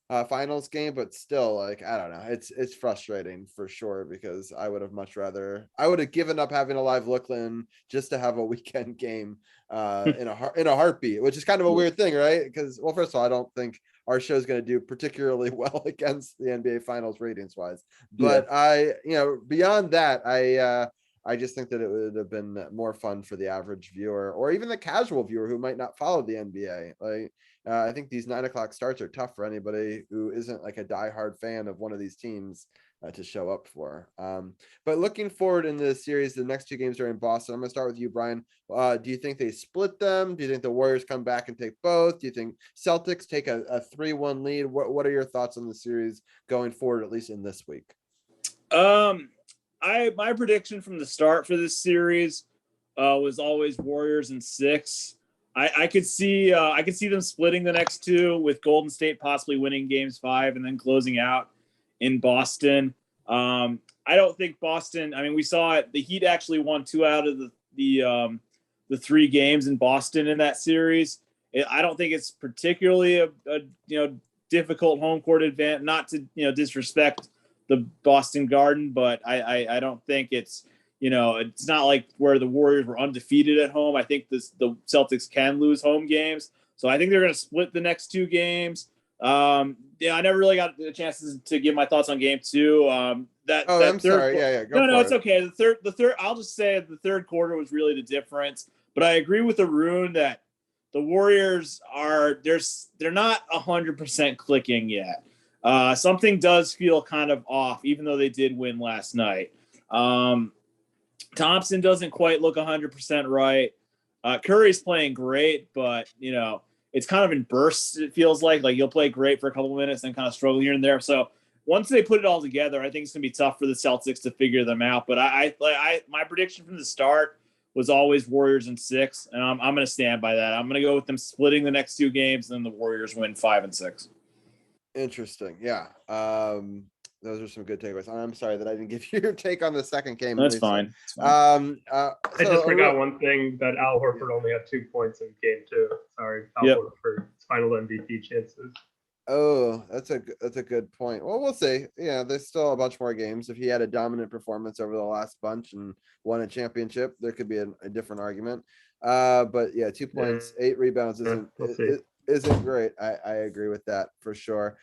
a finals game, but still, like I don't know, it's frustrating for sure, because I would have given up having a live look in just to have a weekend game in a heartbeat, which is kind of a weird thing, right? Because, well, first of all, I don't think our show is going to do particularly well against the NBA finals ratings wise, but beyond that, I just think that it would have been more fun for the average viewer or even the casual viewer who might not follow the NBA. Like, I think these 9:00 starts are tough for anybody who isn't like a diehard fan of one of these teams to show up for. But looking forward in the series, the next 2 games are in Boston. I'm going to start with you, Brian. Do you think they split them? Do you think the Warriors come back and take both? Do you think Celtics take a 3-1 lead? What are your thoughts on the series going forward, at least in this week? My prediction from the start for this series was always Warriors in 6. I could see them splitting the next 2 with Golden State possibly winning games 5 and then closing out in Boston. I don't think Boston. I mean, we saw it. The Heat actually won 2 out of the 3 games in Boston in that series. I don't think it's particularly a difficult home court advantage. Not to disrespect the Boston Garden, but I don't think it's. It's not like where the Warriors were undefeated at home. I think the Celtics can lose home games. So I think they're going to split the next 2 games. I never really got a chance to give my thoughts on Game 2. I'm sorry. No, it's okay. The third. I'll just say the third quarter was really the difference. But I agree with Arun that the Warriors they're not 100% clicking yet. Something does feel kind of off, even though they did win last night. Thompson doesn't quite look 100% right. Curry's playing great, but it's kind of in bursts. It feels like you'll play great for a couple of minutes and kind of struggle here and there. So once they put it all together, I think it's gonna be tough for the Celtics to figure them out. But my prediction from the start was always Warriors in 6, and I'm gonna stand by that. I'm gonna go with them splitting the next 2 games, and then the Warriors win 5 and 6. Interesting. Yeah. Those are some good takeaways. I'm sorry that I didn't give you your take on the second game. That's fine. I just forgot one thing, that Al Horford only had 2 points in Game 2. Sorry, Al Horford's final MVP chances. Oh, that's a good point. Well, we'll see. Yeah, there's still a bunch more games. If he had a dominant performance over the last bunch and won a championship, there could be a different argument. But yeah, 2 points, 8 rebounds isn't great. I agree with that for sure.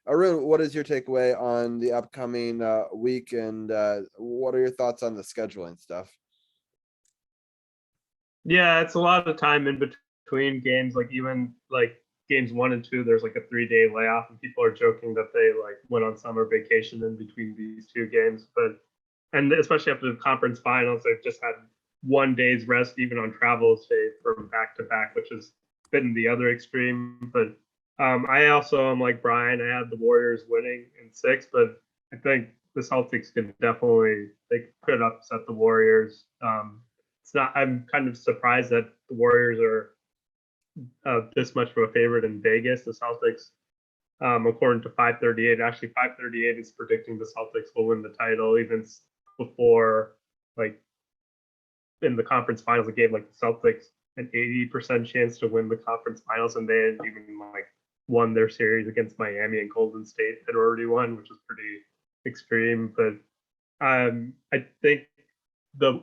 Arun, what is your takeaway on the upcoming week, and what are your thoughts on the scheduling stuff? Yeah, it's a lot of time in between games. Like even like games 1 and 2, there's like a 3-day layoff, and people are joking that they like went on summer vacation in between these 2 games. And especially after the conference finals, they've just had 1 day's rest, even on travel day from back to back, which is been the other extreme. But I also am like Brian. I had the Warriors winning in 6, but I think the Celtics they could upset the Warriors. It's not. I'm kind of surprised that the Warriors are this much of a favorite in Vegas. The Celtics, according to 538, actually 538 is predicting the Celtics will win the title even before, like, in the conference finals. It gave like the Celtics an 80% chance to win the conference finals, and they hadn't even like won their series against Miami, and Golden State had already won, which was pretty extreme. But I think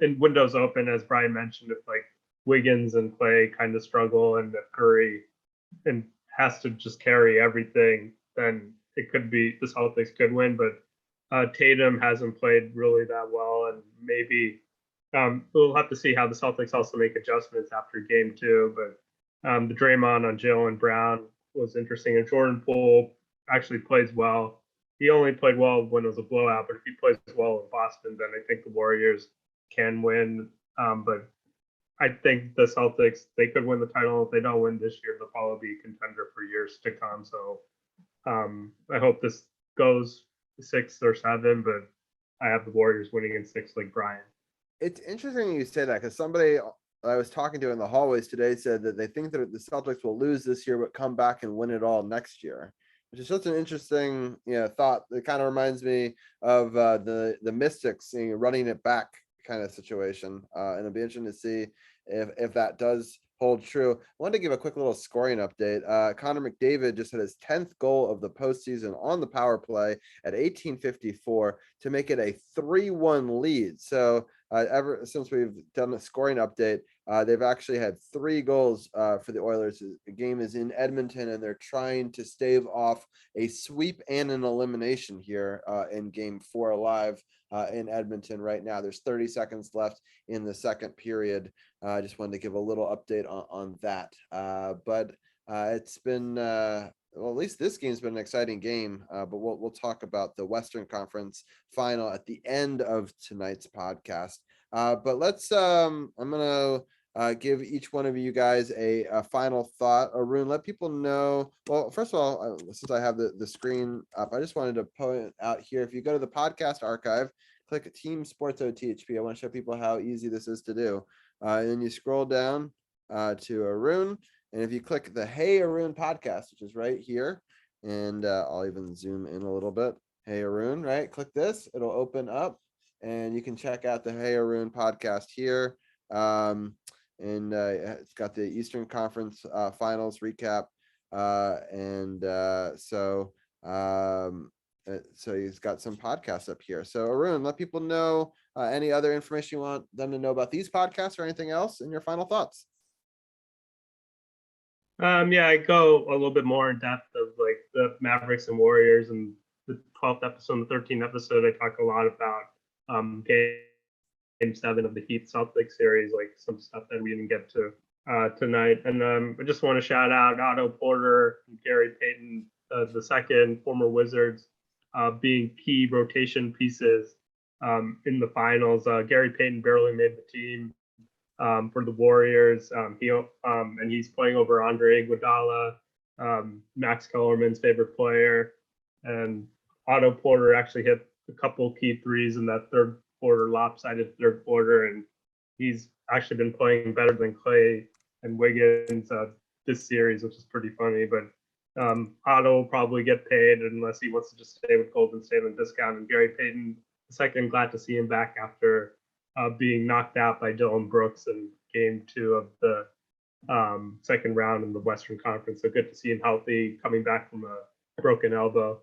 in windows open, as Brian mentioned, if like Wiggins and Clay kind of struggle, and if Curry and has to just carry everything, then it could be the Celtics could win. But Tatum hasn't played really that well, and maybe we'll have to see how the Celtics also make adjustments after game 2. But the Draymond on Jaylen Brown was interesting, and Jordan Poole actually plays well. He only played well when it was a blowout, but if he plays well in Boston, then I think the Warriors can win. But I think the Celtics, they could win the title. If they don't win this year, they'll probably be a contender for years to come. So I hope this goes 6 or 7, but I have the Warriors winning in 6 like Brian. It's interesting you say that, because somebody I was talking to in the hallways today said that they think that the Celtics will lose this year but come back and win it all next year, which is such an interesting thought. It kind of reminds me of the Mystics running it back kind of situation, and it'll be interesting to see if that does hold true. I wanted to give a quick little scoring update. Connor McDavid just had his 10th goal of the postseason on the power play at 18:54 to make it a 3-1 lead. So ever since we've done a scoring update, they've actually had 3 goals for the Oilers. The game is in Edmonton, and they're trying to stave off a sweep and an elimination here in game 4 live in Edmonton right now. There's 30 seconds left in the second period. I just wanted to give a little update on that. But it's been, well, at least this game's been an exciting game, but we'll talk about the Western Conference final at the end of tonight's podcast. But let's, I'm going to give each one of you guys a final thought. Arun, let people know. Well, first of all, since I have the screen up, I just wanted to point out here, if you go to the podcast archive, click Team SportsOTHP. I want to show people how easy this is to do. And then you scroll down to Arun. And if you click the Hey Arun podcast, which is right here, and I'll even zoom in a little bit. Hey Arun, right? Click this, it'll open up, and you can check out the Hey Arun podcast here. And it's got the Eastern Conference finals recap. So he's got some podcasts up here. So Arun, let people know any other information you want them to know about these podcasts or anything else, and your final thoughts. Yeah, I go a little bit more in depth of like the Mavericks and Warriors, and the 12th episode and the 13th episode, I talk a lot about game 7 of the Heat Celtics series, like some stuff that we didn't get to tonight. And I just want to shout out Otto Porter and Gary Payton, the second, former Wizards, being key rotation pieces in the finals. Gary Payton barely made the team for the Warriors. And he's playing over Andre Iguodala, Max Kellerman's favorite player. And Otto Porter actually hit a couple key threes in that third quarter, lopsided third quarter, and he's actually been playing better than Clay and Wiggins this series, which is pretty funny. But Otto will probably get paid unless he wants to just stay with Golden State on discount. And Gary Payton, second, glad to see him back after being knocked out by Dylan Brooks in game 2 of the second round in the Western Conference. So good to see him healthy, coming back from a broken elbow.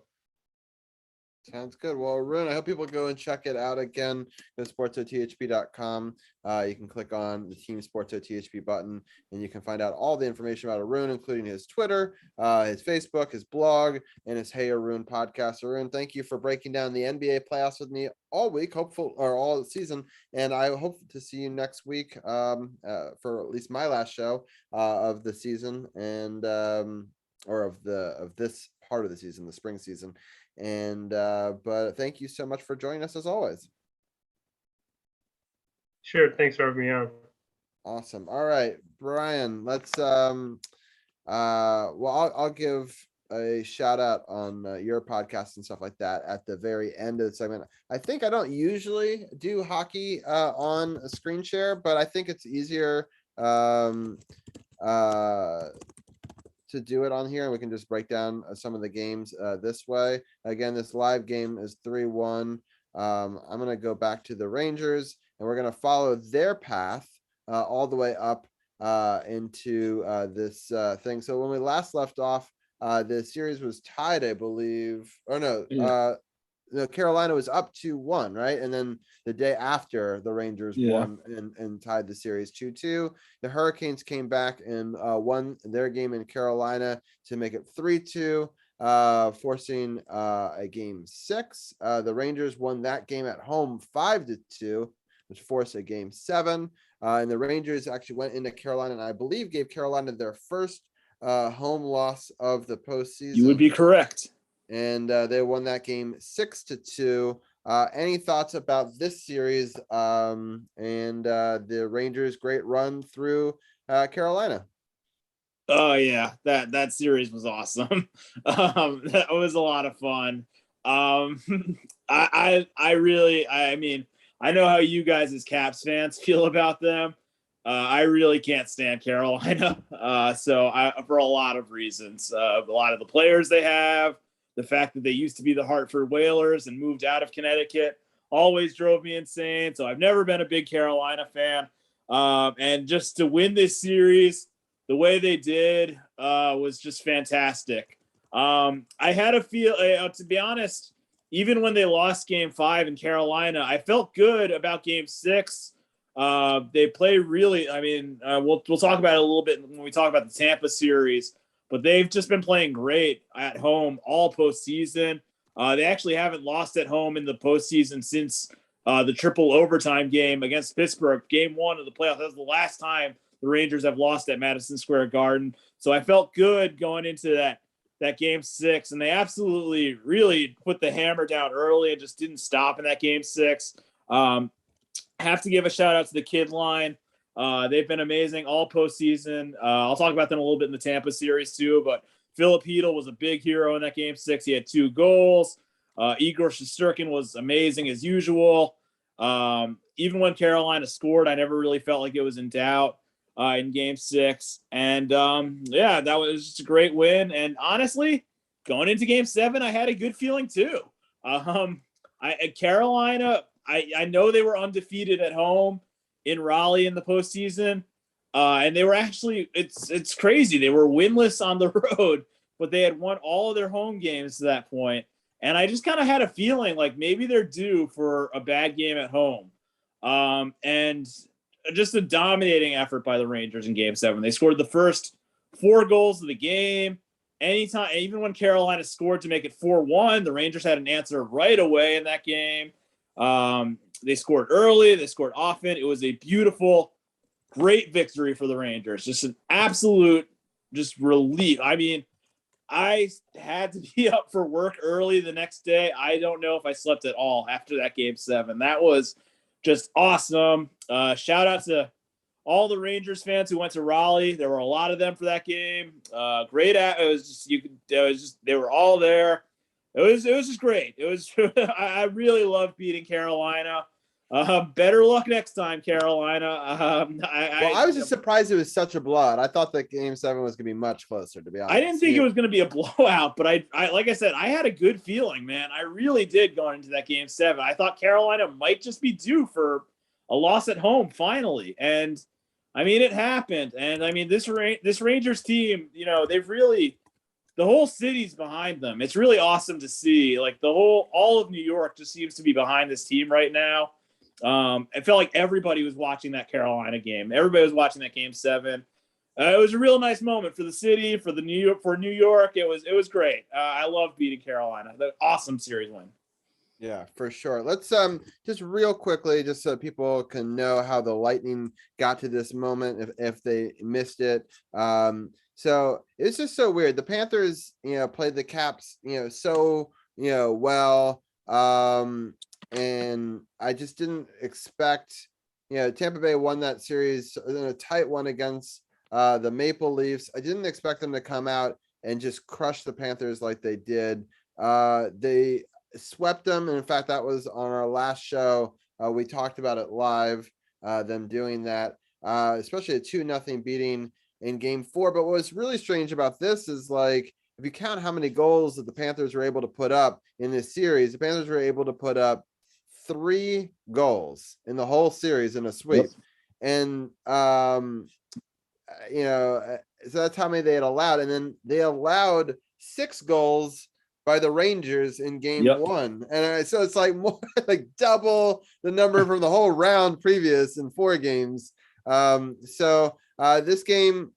Sounds good. Well, Arun, I hope people go and check it out again. Go to sportsothp.com. You can click on the Team SportsOTHP button, and you can find out all the information about Arun, including his Twitter, his Facebook, his blog, and his Hey Arun podcast. Arun, thank you for breaking down the NBA playoffs with me all week, all season, and I hope to see you next week for at least my last show of the season, and or of this part of the season, the spring season. And but thank you so much for joining us as always. Sure, thanks for having me on. Awesome. All right, Brian, let's Well, I'll give a shout out on your podcast and stuff like that at the very end of the segment. I think I don't usually do hockey on a screen share, but I think it's easier to do it on here, and we can just break down some of the games this way. Again, this live game is 3-1. I'm going to go back to the Rangers, and we're going to follow their path all the way up into this thing. So when we last left off, the series was tied, I believe. Or no, Carolina was up 2-1, right? And then the day after, the Rangers won and tied the series 2-2. The Hurricanes came back and won their game in Carolina to make it 3-2, forcing a game 6. The Rangers won that game at home 5-2, which forced a game 7. And the Rangers actually went into Carolina and I believe gave Carolina their first home loss of the postseason. You would be correct. And they won that game 6-2. Any thoughts about this series and the Rangers' great run through Carolina? Oh yeah, that series was awesome. That was a lot of fun. I mean, I know how you guys as Caps fans feel about them. I really can't stand Carolina. For a lot of reasons, a lot of the players they have. The fact that they used to be the Hartford Whalers and moved out of Connecticut always drove me insane. So I've never been a big Carolina fan. And just to win this series the way they did was just fantastic. I had a feel, to be honest, even when they lost game 5 in Carolina, I felt good about game 6. They play really, I mean, we'll talk about it a little bit when we talk about the Tampa series. But they've just been playing great at home all postseason. They actually haven't lost at home in the postseason since the triple overtime game against Pittsburgh, game 1 of the playoffs. That was the last time the Rangers have lost at Madison Square Garden. So I felt good going into that game 6, and they absolutely really put the hammer down early and just didn't stop in that game 6. Have to give a shout out to the kid line. They've been amazing all postseason. I'll talk about them a little bit in the Tampa series too, but Philip Hedl was a big hero in that game 6. He had 2 goals. Igor Shesterkin was amazing as usual. Even when Carolina scored, I never really felt like it was in doubt in game 6. And that was just a great win. And honestly, going into game 7, I had a good feeling too. Carolina, I know they were undefeated at home in Raleigh in the postseason. And they were actually, it's crazy. They were winless on the road, but they had won all of their home games to that point. And I just kind of had a feeling like maybe they're due for a bad game at home. And just a dominating effort by the Rangers in game 7. They scored the first 4 goals of the game. Anytime, even when Carolina scored to make it 4-1, the Rangers had an answer right away in that game. They scored early. They scored often. It was a beautiful, great victory for the Rangers. Just an absolute just relief. I mean, I had to be up for work early the next day. I don't know if I slept at all after that game 7. That was just awesome. Shout out to all the Rangers fans who went to Raleigh. There were a lot of them for that game. They were all there. It was just great. It was I really loved beating Carolina. Better luck next time, Carolina. I was just surprised it was such a blowout. I thought that game 7 was going to be much closer, to be honest. I didn't think it was going to be a blowout, but I like I said, I had a good feeling, man. I really did going into that game 7. I thought Carolina might just be due for a loss at home finally. And I mean, it happened. And I mean, this Rangers team, you know, the whole city's behind them. It's really awesome to see. Like all of New York just seems to be behind this team right now. I felt like everybody was watching that Carolina game. Everybody was watching that game 7. It was a real nice moment for the city, for New York. It was great. I love beating Carolina. The awesome series win. Yeah, for sure. Let's just real quickly, just so people can know how the Lightning got to this moment if they missed it. So it's just so weird. The Panthers, played the Caps, so well. And I just didn't expect, Tampa Bay won that series in a tight one against the Maple Leafs. I didn't expect them to come out and just crush the Panthers like they did. They swept them. And in fact, that was on our last show. We talked about it live, them doing that, especially a 2-0 beating in game 4. But what's really strange about this is, like, if you count how many goals that the Panthers were able to put up in this series, the Panthers were able to put up 3 goals in the whole series in a sweep. Yep. And, so that's how many they had allowed. And then they allowed 6 goals by the Rangers in game 1. And so it's like more like double the number from the whole round previous in 4 games. This game,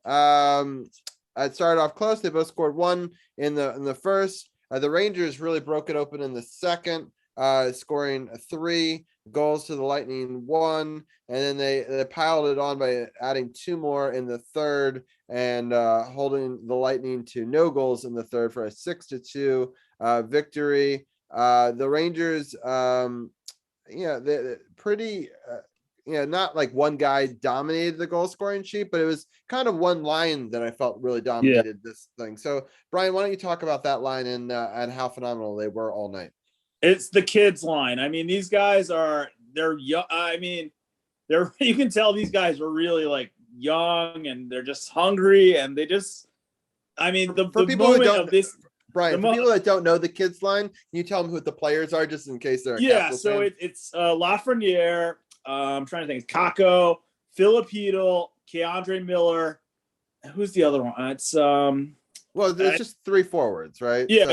it started off close. They both scored 1 in the first. The Rangers really broke it open in the second, scoring 3 goals to the Lightning 1, and then they piled it on by adding 2 more in the third and holding the Lightning to no goals in the third for a 6-2 victory. The Rangers, they're pretty. Not like one guy dominated the goal scoring sheet, but it was kind of one line that I felt really dominated this thing. So, Brian, why don't you talk about that line and how phenomenal they were all night? It's the kids line. I mean, these guys they're young. I mean, you can tell these guys are really like young and they're just hungry and they just, I mean, the people moment who don't, of this, Brian, for people that don't know the kids line, can you tell them who the players are just in case they're so it's Lafreniere. I'm trying to think. Kako, Filipino, Keandre Miller. Who's the other one? It's there's just 3 forwards, right? There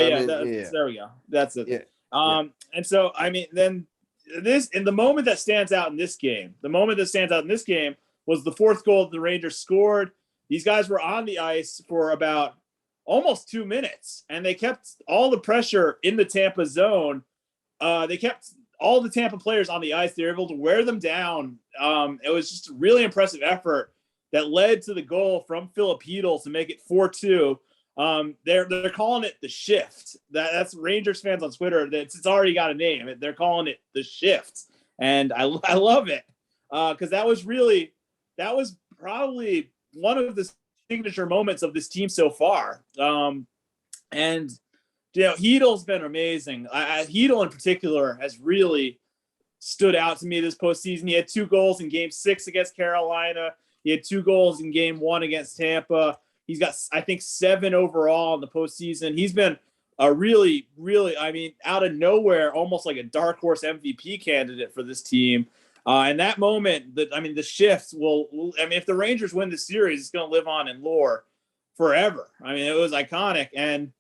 we go. That's it. And so I mean, then the moment that stands out in this game, was the 4th goal that the Rangers scored. These guys were on the ice for about almost 2 minutes, and they kept all the pressure in the Tampa zone. They kept all the Tampa players on the ice. They were able to wear them down. It was just a really impressive effort that led to the goal from Filipino to make it 4-2. They're calling it the shift. That's Rangers fans on Twitter. It's already got a name. They're calling it the shift, and I love it because that was probably one of the signature moments of this team so far. And Heedle's been amazing. Heedle in particular has really stood out to me this postseason. He had 2 goals in game 6 against Carolina. He had 2 goals in game 1 against Tampa. He's got, I think, 7 overall in the postseason. He's been a really, really, I mean, out of nowhere, almost like a dark horse MVP candidate for this team. And that moment, the shifts if the Rangers win the series, it's going to live on in lore forever. I mean, it was iconic. And,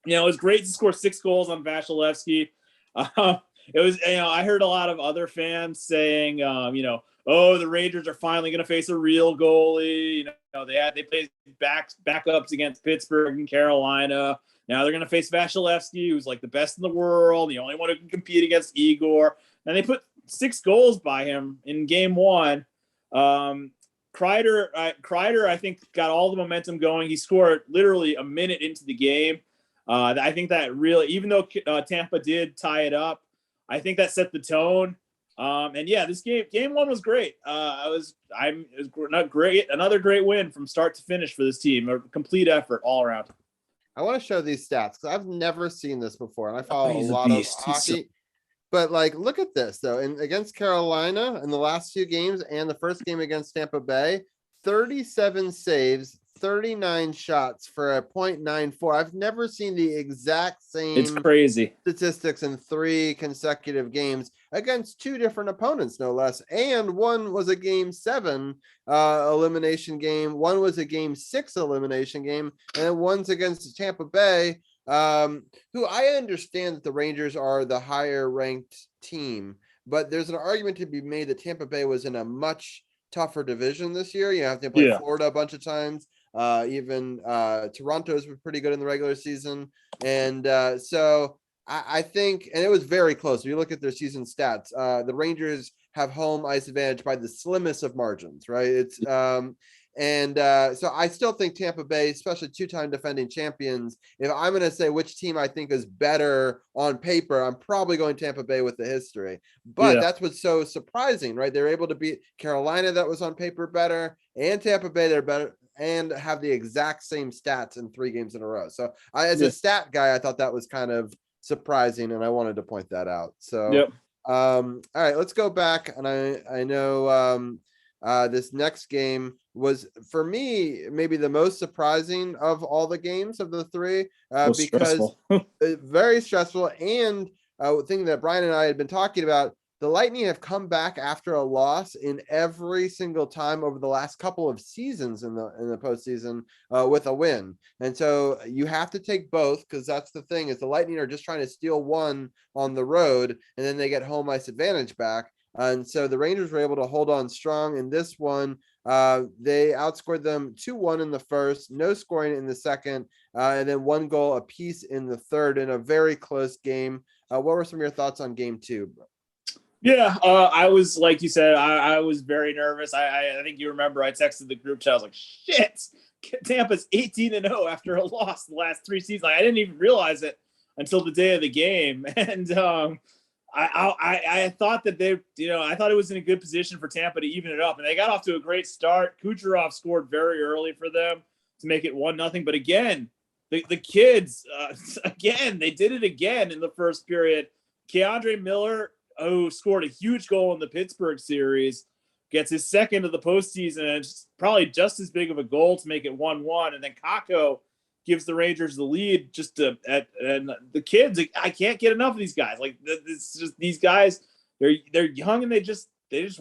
it was great to score 6 goals on Vasilevsky. It was, I heard a lot of other fans saying, the Rangers are finally going to face a real goalie. They played backups against Pittsburgh and Carolina. Now they're going to face Vasilevsky, who's like the best in the world, the only one who can compete against Igor. And they put 6 goals by him in game 1. Kreider, I think, got all the momentum going. He scored literally a minute into the game. I think that really, even though Tampa did tie it up, I think that set the tone. This game 1 was great. It was not great. Another great win from start to finish for this team. A complete effort all around. I want to show these stats because I've never seen this before, and I follow a lot of hockey. But look at this though. And against Carolina in the last 2 games and the first game against Tampa Bay, 37 saves, 39 shots for a .94. I've never seen the exact same it's crazy statistics in 3 consecutive games against 2 different opponents, no less. And one was a game 7 elimination game. One was a game 6 elimination game. And then one's against Tampa Bay, who I understand that the Rangers are the higher ranked team, but there's an argument to be made that Tampa Bay was in a much tougher division this year. You have to play Florida a bunch of times. Even Toronto's been pretty good in the regular season. And so I think, and it was very close. If you look at their season stats, the Rangers have home ice advantage by the slimmest of margins, right? It's so I still think Tampa Bay, especially 2-time defending champions, if I'm going to say which team I think is better on paper, I'm probably going Tampa Bay with the history. But that's what's so surprising, right? They're able to beat Carolina, that was on paper better, and Tampa Bay, they're better. and have the exact same stats in 3 games in a row. So as a stat guy, I thought that was kind of surprising, and I wanted to point that out. So, all right, let's go back. And I know this next game was, for me, maybe the most surprising of all the games of the 3, because very stressful. And thing that Brian and I had been talking about, the Lightning have come back after a loss in every single time over the last couple of seasons in the postseason with a win. And so you have to take both, because that's the thing, is the Lightning are just trying to steal one on the road, and then they get home ice advantage back. And so the Rangers were able to hold on strong in this one. They outscored them 2-1 in the first, no scoring in the second, and then 1 goal apiece in the third in a very close game. What were some of your thoughts on game 2? Yeah, I was, like you said, I was very nervous. I think you remember I texted the group chat. I was like, shit, Tampa's 18-0 after a loss the last 3 seasons. Like, I didn't even realize it until the day of the game. And I thought that I thought it was in a good position for Tampa to even it up. And they got off to a great start. Kucherov scored very early for them to make it 1-0. But again, the kids, again, they did it again in the first period. Keandre Miller, who scored a huge goal in the Pittsburgh series, gets his second of the postseason, and it's probably just as big of a goal to make it 1-1. And then Kakko gives the Rangers the lead. And the kids, I can't get enough of these guys. Like, it's just, these guys, they're young and they just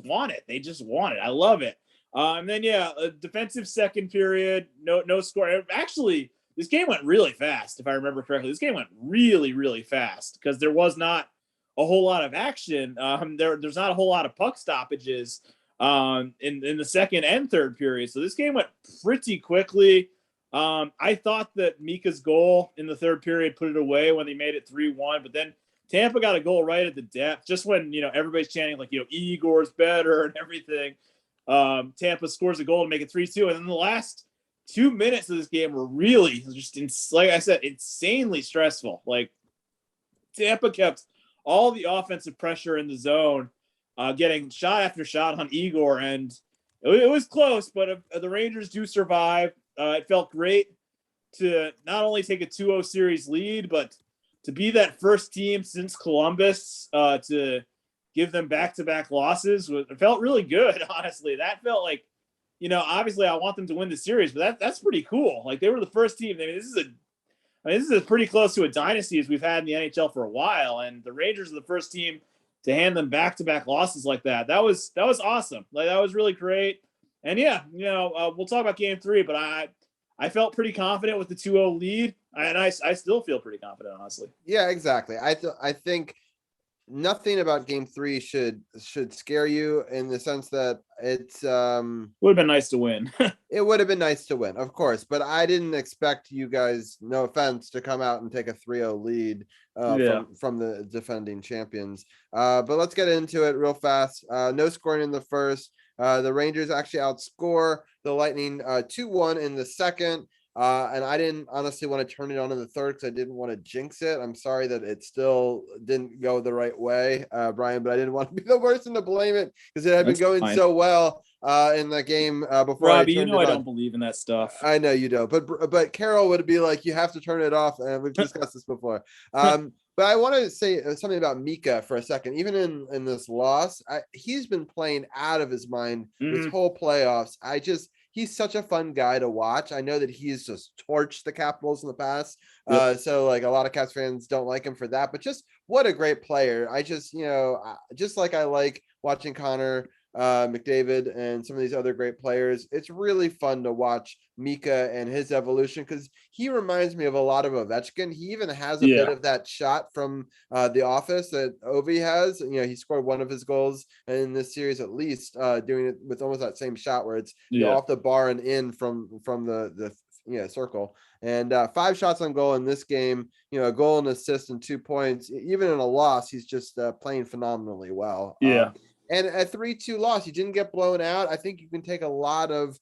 want it. They just want it. I love it. And then a defensive second period, no score. Actually, this game went really fast, if I remember correctly. This game went really, really fast because there was not a whole lot of action. There's not a whole lot of puck stoppages in the second and third period. So this game went pretty quickly. I thought that Mika's goal in the third period put it away when they made it 3-1, but then Tampa got a goal right at the depth, just when, everybody's chanting like, Igor's better and everything. Tampa scores a goal to make it 3-2. And then the last 2 minutes of this game were really just, like I said, insanely stressful. Like, Tampa kept all the offensive pressure in the zone, getting shot after shot on Igor, and it was close, but the Rangers do survive. It felt great to not only take a 2-0 series lead, but to be that first team since Columbus to give them back-to-back losses. It felt really good, honestly. That felt like, obviously I want them to win the series, but that's pretty cool. Like, they were the first team. I mean, this is pretty close to a dynasty as we've had in the NHL for a while, and the Rangers are the first team to hand them back-to-back losses like that. That was awesome. Like, that was really great. And we'll talk about game 3, but I felt pretty confident with the 2-0 lead, and I still feel pretty confident, honestly. Yeah, exactly. I think nothing about game 3 should scare you, in the sense that it's would have been nice to win. It would have been nice to win, of course, but I didn't expect you guys, no offense, to come out and take a 3-0 lead from the defending champions. But let's get into it real fast. No scoring in the first. The Rangers actually outscore the Lightning 2-1 in the second. And I didn't honestly want to turn it on in the third because I didn't want to jinx it. I'm sorry that it still didn't go the right way, Brian, but I didn't want to be the person to blame it because it had been going so well in the game before. Robbie, I don't believe in that stuff. I know you don't, but Carol would be like, you have to turn it off, and we've discussed this before. But I want to say something about Mika for a second. Even in this loss, he's been playing out of his mind this whole playoffs. He's such a fun guy to watch. I know that he's just torched the Capitals in the past. So like a lot of Caps fans don't like him for that, but just what a great player. I just, just like I like watching Connor McDavid and some of these other great players, it's really fun to watch Mika and his evolution, because he reminds me of a lot of Ovechkin. He even has a bit of that shot from The Office that Ovi has. He scored one of his goals in this series, at least, doing it with almost that same shot where it's off the bar and in from the circle. And 5 shots on goal in this game, a goal and assist and 2 points. Even in a loss, he's just playing phenomenally well. And a 3-2 loss, he didn't get blown out. I think you can take a lot of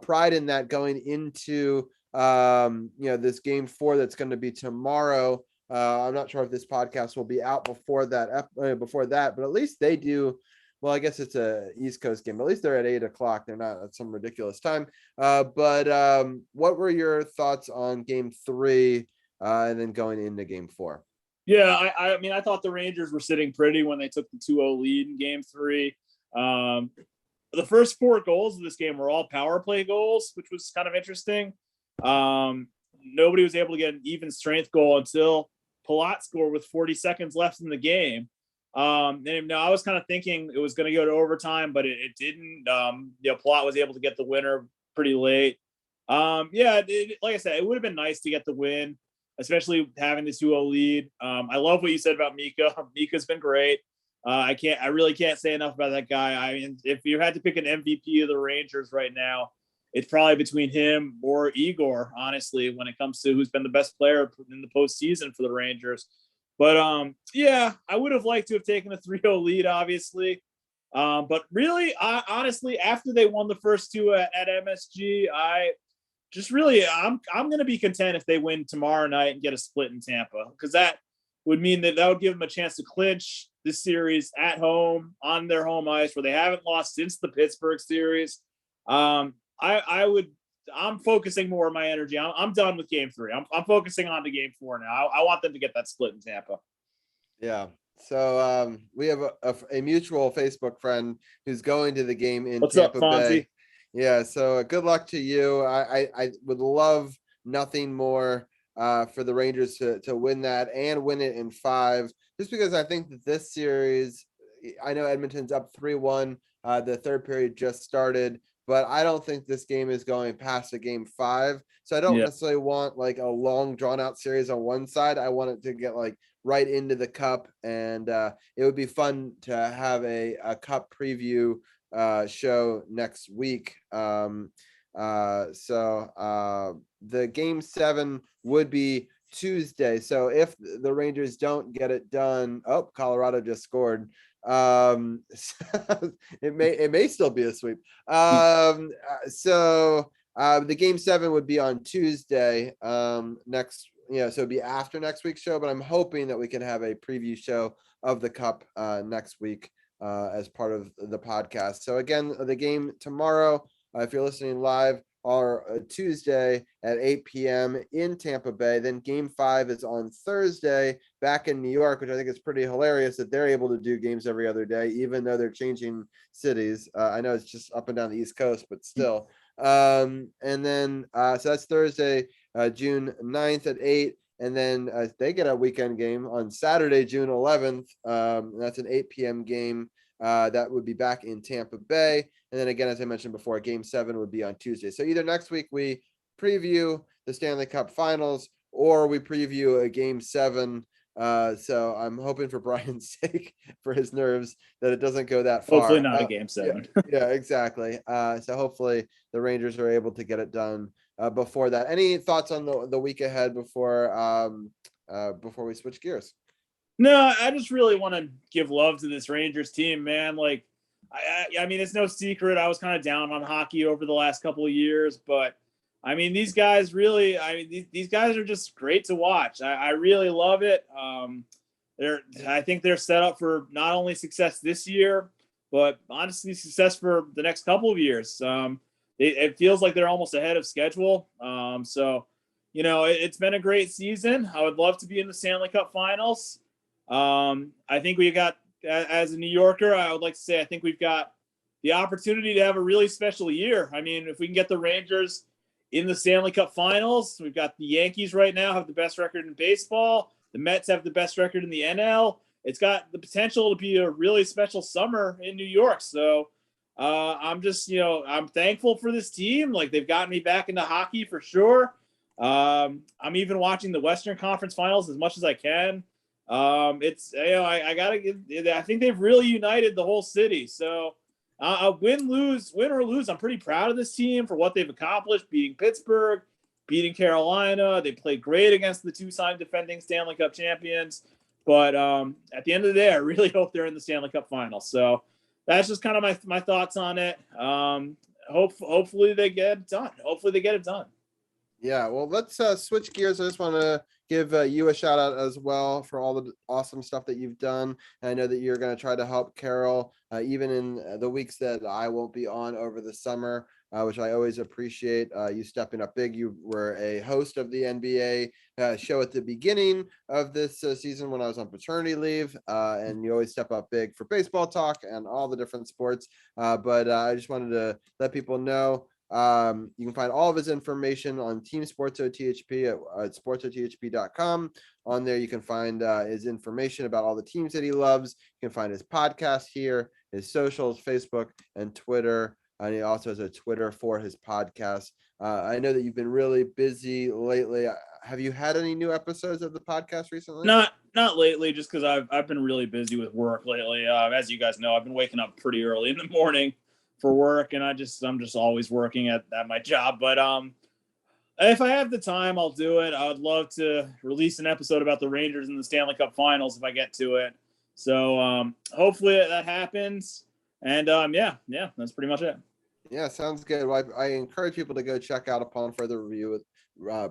pride in that going into this game 4 that's going to be tomorrow. I'm not sure if this podcast will be out before that, but at least they do well, I guess it's a East Coast game, but at least they're at 8 o'clock. They're not at some ridiculous time. But what were your thoughts on game 3 and then going into game 4? Yeah, I mean, I thought the Rangers were sitting pretty when they took the 2-0 lead in game 3. The first 4 goals of this game were all power play goals, which was kind of interesting. Nobody was able to get an even strength goal until Palat scored with 40 seconds left in the game. And I was kind of thinking it was going to go to overtime, but it didn't. Palat was able to get the winner pretty late. Like I said, it would have been nice to get the win, especially having the 2-0 lead. I love what you said about Mika. Mika's been great. I really can't say enough about that guy. I mean, if you had to pick an MVP of the Rangers right now, it's probably between him or Igor, honestly, when it comes to who's been the best player in the postseason for the Rangers. But I would have liked to have taken a 3-0 lead, obviously. But really, honestly, after they won the first 2 at MSG, I'm going to be content if they win tomorrow night and get a split in Tampa, because that would mean that would give them a chance to clinch this series at home on their home ice, where they haven't lost since the Pittsburgh series. I'm focusing more of my energy. I'm done with game 3. I'm focusing on to game 4 now. I want them to get that split in Tampa. Yeah. So we have a mutual Facebook friend who's going to the game in Tampa Bay. Yeah. So good luck to you. I would love nothing more for the Rangers to win that and win it in 5, just because I think that this series, I know Edmonton's up 3-1. The third period just started, but I don't think this game is going past a game 5. So I don't necessarily want like a long drawn out series on one side. I want it to get like right into the cup, and it would be fun to have a cup preview show next week. The game 7 would be Tuesday. So if the Rangers don't get it done, Colorado just scored. It may still be a sweep. The game 7 would be on Tuesday next. So it'd be after next week's show, but I'm hoping that we can have a preview show of the cup next week as part of the podcast. So again, the game tomorrow, if you're listening live, are Tuesday at 8 p.m. in Tampa Bay. Then game 5 is on Thursday back in New York, which I think is pretty hilarious that they're able to do games every other day, even though they're changing cities. I know it's just up and down the East Coast, but still. So that's Thursday, June 9th at 8. And then they get a weekend game on Saturday, June 11th. That's an 8 p.m. game. That would be back in Tampa Bay. And then again, as I mentioned before, game 7 would be on Tuesday. So either next week we preview the Stanley Cup Finals, or we preview a game 7. So I'm hoping for Brian's sake, for his nerves, that it doesn't go that far. Hopefully not a game 7. Yeah, exactly. So hopefully the Rangers are able to get it done before that. Any thoughts on the week ahead before we switch gears? No, I just really want to give love to this Rangers team, man. Like, I mean, it's no secret I was kind of down on hockey over the last couple of years, but I mean, these guys really, these guys are just great to watch. I really love it. I think they're set up for not only success this year, but honestly success for the next couple of years. It feels like they're almost ahead of schedule. It's been a great season. I would love to be in the Stanley Cup Finals. I think we got, as a New Yorker, I would like to say, I think we've got the opportunity to have a really special year. I mean, if we can get the Rangers in the Stanley Cup Finals, we've got the Yankees right now have the best record in baseball. The Mets have the best record in the NL. It's got the potential to be a really special summer in New York. So I'm just, I'm thankful for this team. Like, they've gotten me back into hockey for sure. I'm even watching the Western Conference Finals as much as I can. I think they've really united the whole city. So win or lose, I'm pretty proud of this team for what they've accomplished, beating Pittsburgh, beating Carolina. They played great against the 2-time defending Stanley Cup champions. But at the end of the day, I really hope they're in the Stanley Cup Finals. So that's just kind of my thoughts on it. Hopefully they get it done. Yeah, well, let's switch gears. I just want to give you a shout out as well for all the awesome stuff that you've done. And I know that you're going to try to help Carol even in the weeks that I won't be on over the summer, which I always appreciate you stepping up big. You were a host of the NBA show at the beginning of this season when I was on paternity leave, and you always step up big for baseball talk and all the different sports. But I just wanted to let people know. You can find all of his information on Team SportsOTHP at sportsothp.com. On there, you can find his information about all the teams that he loves. You can find his podcast here, his socials, Facebook and Twitter. And he also has a Twitter for his podcast. I know that you've been really busy lately. Have you had any new episodes of the podcast recently? Not lately, just because I've been really busy with work lately. As you guys know, I've been waking up pretty early in the morning for work, and I'm just always working at my job. But if I have the time, I'll do it. I would love to release an episode about the Rangers in the Stanley Cup Finals if I get to it. So hopefully that happens. And yeah, that's pretty much it. Yeah, sounds good. Well, I encourage people to go check out Upon Further Review with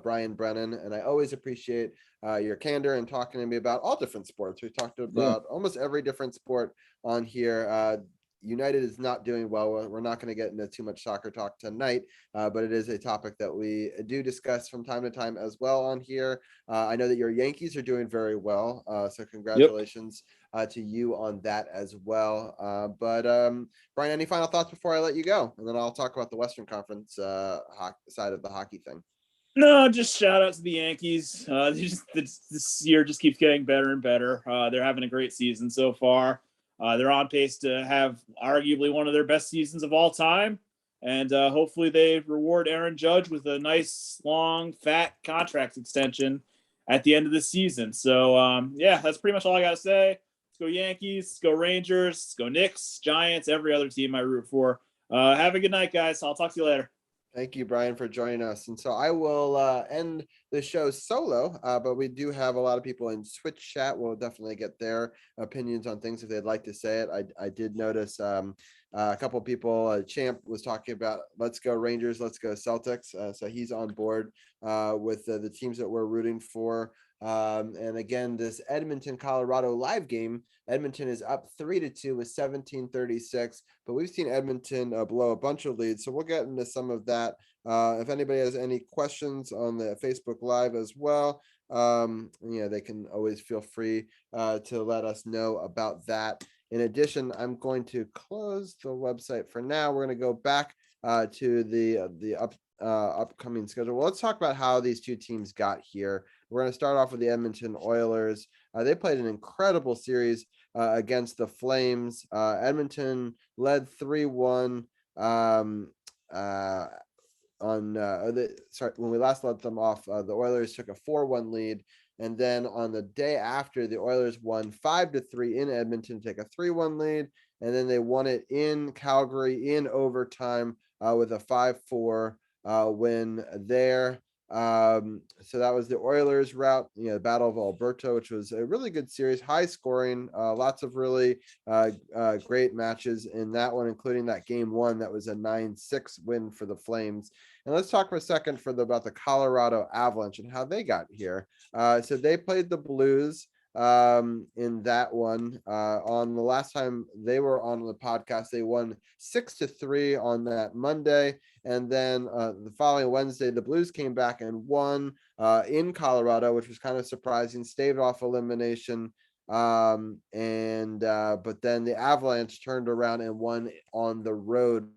Brian Brennan, and I always appreciate your candor and talking to me about all different sports. We've talked about almost every different sport on here. United is not doing well. We're not going to get into too much soccer talk tonight, but it is a topic that we do discuss from time to time as well on here. I know that your Yankees are doing very well, so congratulations to you on that as well. But Brian, any final thoughts before I let you go? And then I'll talk about the Western Conference side of the hockey thing. No, just shout out to the Yankees. This year just keeps getting better and better. They're having a great season so far. They're on pace to have arguably one of their best seasons of all time. And hopefully they reward Aaron Judge with a nice, long, fat contract extension at the end of the season. So, yeah, that's pretty much all I got to say. Let's go Yankees, let's go Rangers, let's go Knicks, Giants, every other team I root for. Have a good night, guys. I'll talk to you later. Thank you, Brian, for joining us. And so I will end the show solo, but we do have a lot of people in Twitch chat. We'll definitely get their opinions on things if they'd like to say it. I did notice a couple of people, Champ was talking about, let's go Rangers, let's go Celtics. So he's on board with the teams that we're rooting for. And again, this Edmonton, Colorado live game, Edmonton is up 3-2 with 17:36, but we've seen Edmonton blow a bunch of leads. So we'll get into some of that. If anybody has any questions on the Facebook Live as well, they can always feel free to let us know about that. In addition, I'm going to close the website for now. We're going to go back to the upcoming schedule. Well, let's talk about how these two teams got here. We're going to start off with the Edmonton Oilers. They played an incredible series against the Flames. Edmonton led 3-1 when we last let them off. The Oilers took a 4-1 lead. And then on the day after, the Oilers won 5-3 in Edmonton to take a 3-1 lead. And then they won it in Calgary in overtime with a 5-4 win there. So that was the Oilers route, the Battle of Alberta, which was a really good series, high scoring, lots of really great matches in that one, including that game one that was a 9-6 win for the Flames. And let's talk for a second about the Colorado Avalanche and how they got here. So they played the Blues in that one. On the last time they were on the podcast, they won 6-3 on that Monday. And then the following Wednesday, the Blues came back and won in Colorado, which was kind of surprising, staved off elimination. But then the Avalanche turned around and won on the road.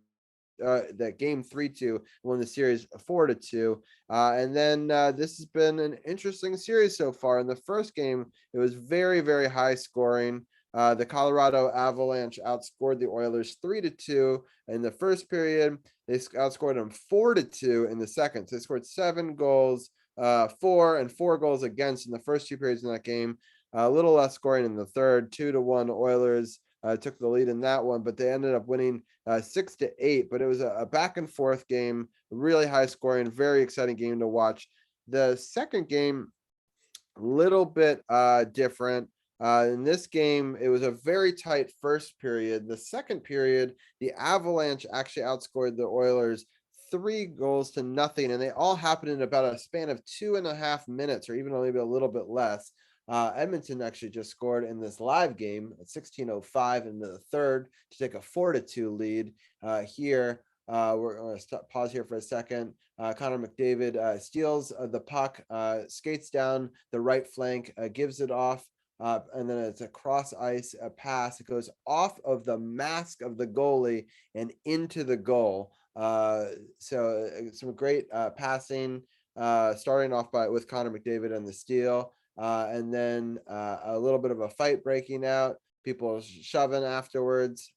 That game 3-2, won the series 4-2. And then this has been an interesting series so far. In the first game, it was very, very high scoring. The Colorado Avalanche outscored the Oilers 3-2 in the first period. They outscored them 4-2 in the second. So they scored 7 goals, 4 goals against in the first 2 periods in that game. A little less scoring in the third, 2-1 Oilers. Took the lead in that one, but they ended up winning 6-8. But it was a back and forth game, really high scoring, very exciting game to watch. The second game, a little bit different. In this game, it was a very tight first period. The second period, the Avalanche actually outscored the Oilers 3-0, and they all happened in about a span of 2.5 minutes, or even maybe a little bit less. Edmonton actually just scored in this live game at 16:05 into the third to take a 4-2 lead. Here, we're going to pause here for a second. Connor McDavid steals the puck, skates down the right flank, gives it off, and then it's a cross ice pass. It goes off of the mask of the goalie and into the goal. So some great passing, starting off with Connor McDavid and the steal, and then a little bit of a fight breaking out, people shoving afterwards.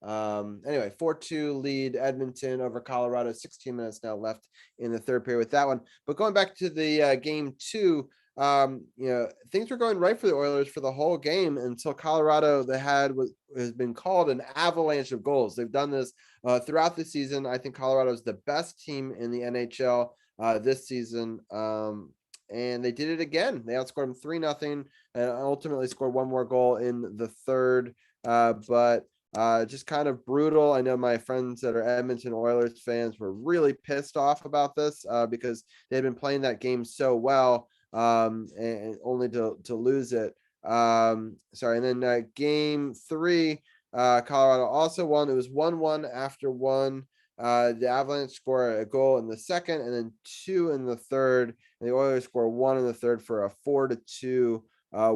Anyway, 4-2 lead Edmonton over Colorado. 16 minutes now left in the third period with that one. But going back to the game 2, things were going right for the Oilers for the whole game until Colorado has been called an avalanche of goals. They've done this throughout the season. I think Colorado is the best team in the NHL this season. And they did it again. They outscored them 3-0 and ultimately scored one more goal in the third. But just kind of brutal. I know my friends that are Edmonton Oilers fans were really pissed off about this because they'd been playing that game so well, and only to lose it. And then game 3, Colorado also won. It was 1-1 after one. The Avalanche score a goal in the second and then 2 in the third. And the Oilers score 1 in the third for a 4-2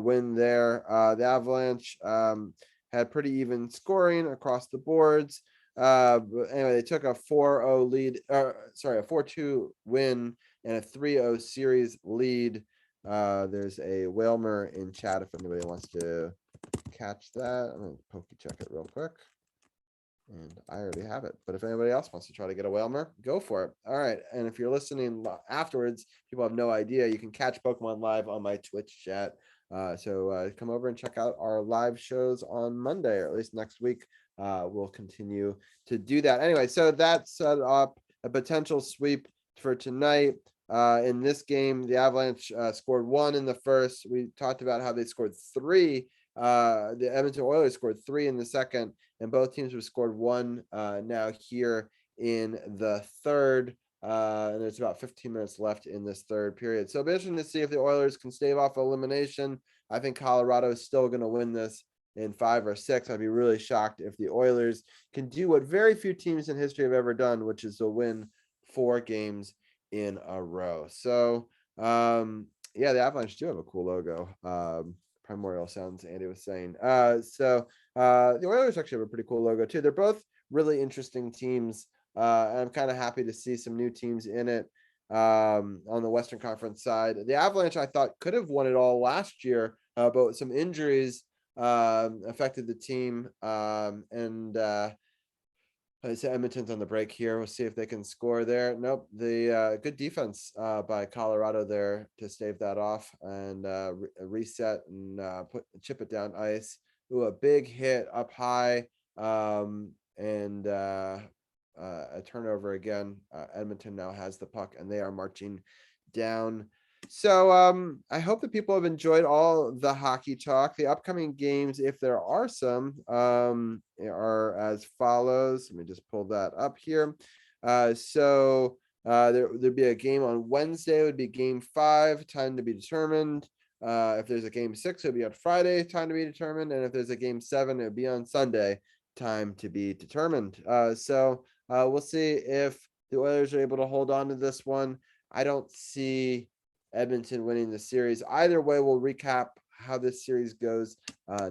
win there. The Avalanche had pretty even scoring across the boards. But anyway, they took a 4-0 lead, a 4-2 win and a 3-0 series lead. There's a Whalmer in chat if anybody wants to catch that. I'm going to pokey check it real quick. And I already have it. But if anybody else wants to try to get a Whalmer, go for it. All right. And if you're listening afterwards, people have no idea, you can catch Pokemon live on my Twitch chat. So come over and check out our live shows on Monday, or at least next week. We'll continue to do that. Anyway, so that set up a potential sweep for tonight. In this game, the Avalanche scored 1 in the first. We talked about how they scored 3. The Edmonton Oilers scored 3 in the second, and both teams have scored 1 now here in the third. And there's about 15 minutes left in this third period. So it'll be interesting to see if the Oilers can stave off elimination. I think Colorado is still going to win this in 5 or 6. I'd be really shocked if the Oilers can do what very few teams in history have ever done, which is to win 4 games in a row. So, the Avalanche do have a cool logo. Primordial sounds, Andy was saying. The Oilers actually have a pretty cool logo too. They're both really interesting teams. And I'm kind of happy to see some new teams in it on the Western Conference side. The Avalanche, I thought, could have won it all last year, but some injuries affected the team. I say Edmonton's on the break here. We'll see if they can score there. Nope. The good defense by Colorado there to stave that off and reset and chip it down ice. Ooh, a big hit up high and a turnover again. Edmonton now has the puck and they are marching down. So I hope that people have enjoyed all the hockey talk. The upcoming games, if there are some, are as follows. Let me just pull that up here. There'd be a game on Wednesday. It would be game 5, time to be determined. If there's a game 6, it would be on Friday, time to be determined. And if there's a game 7, it would be on Sunday, time to be determined. We'll see if the Oilers are able to hold on to this one. I don't see Edmonton winning the series. Either way, we'll recap how this series goes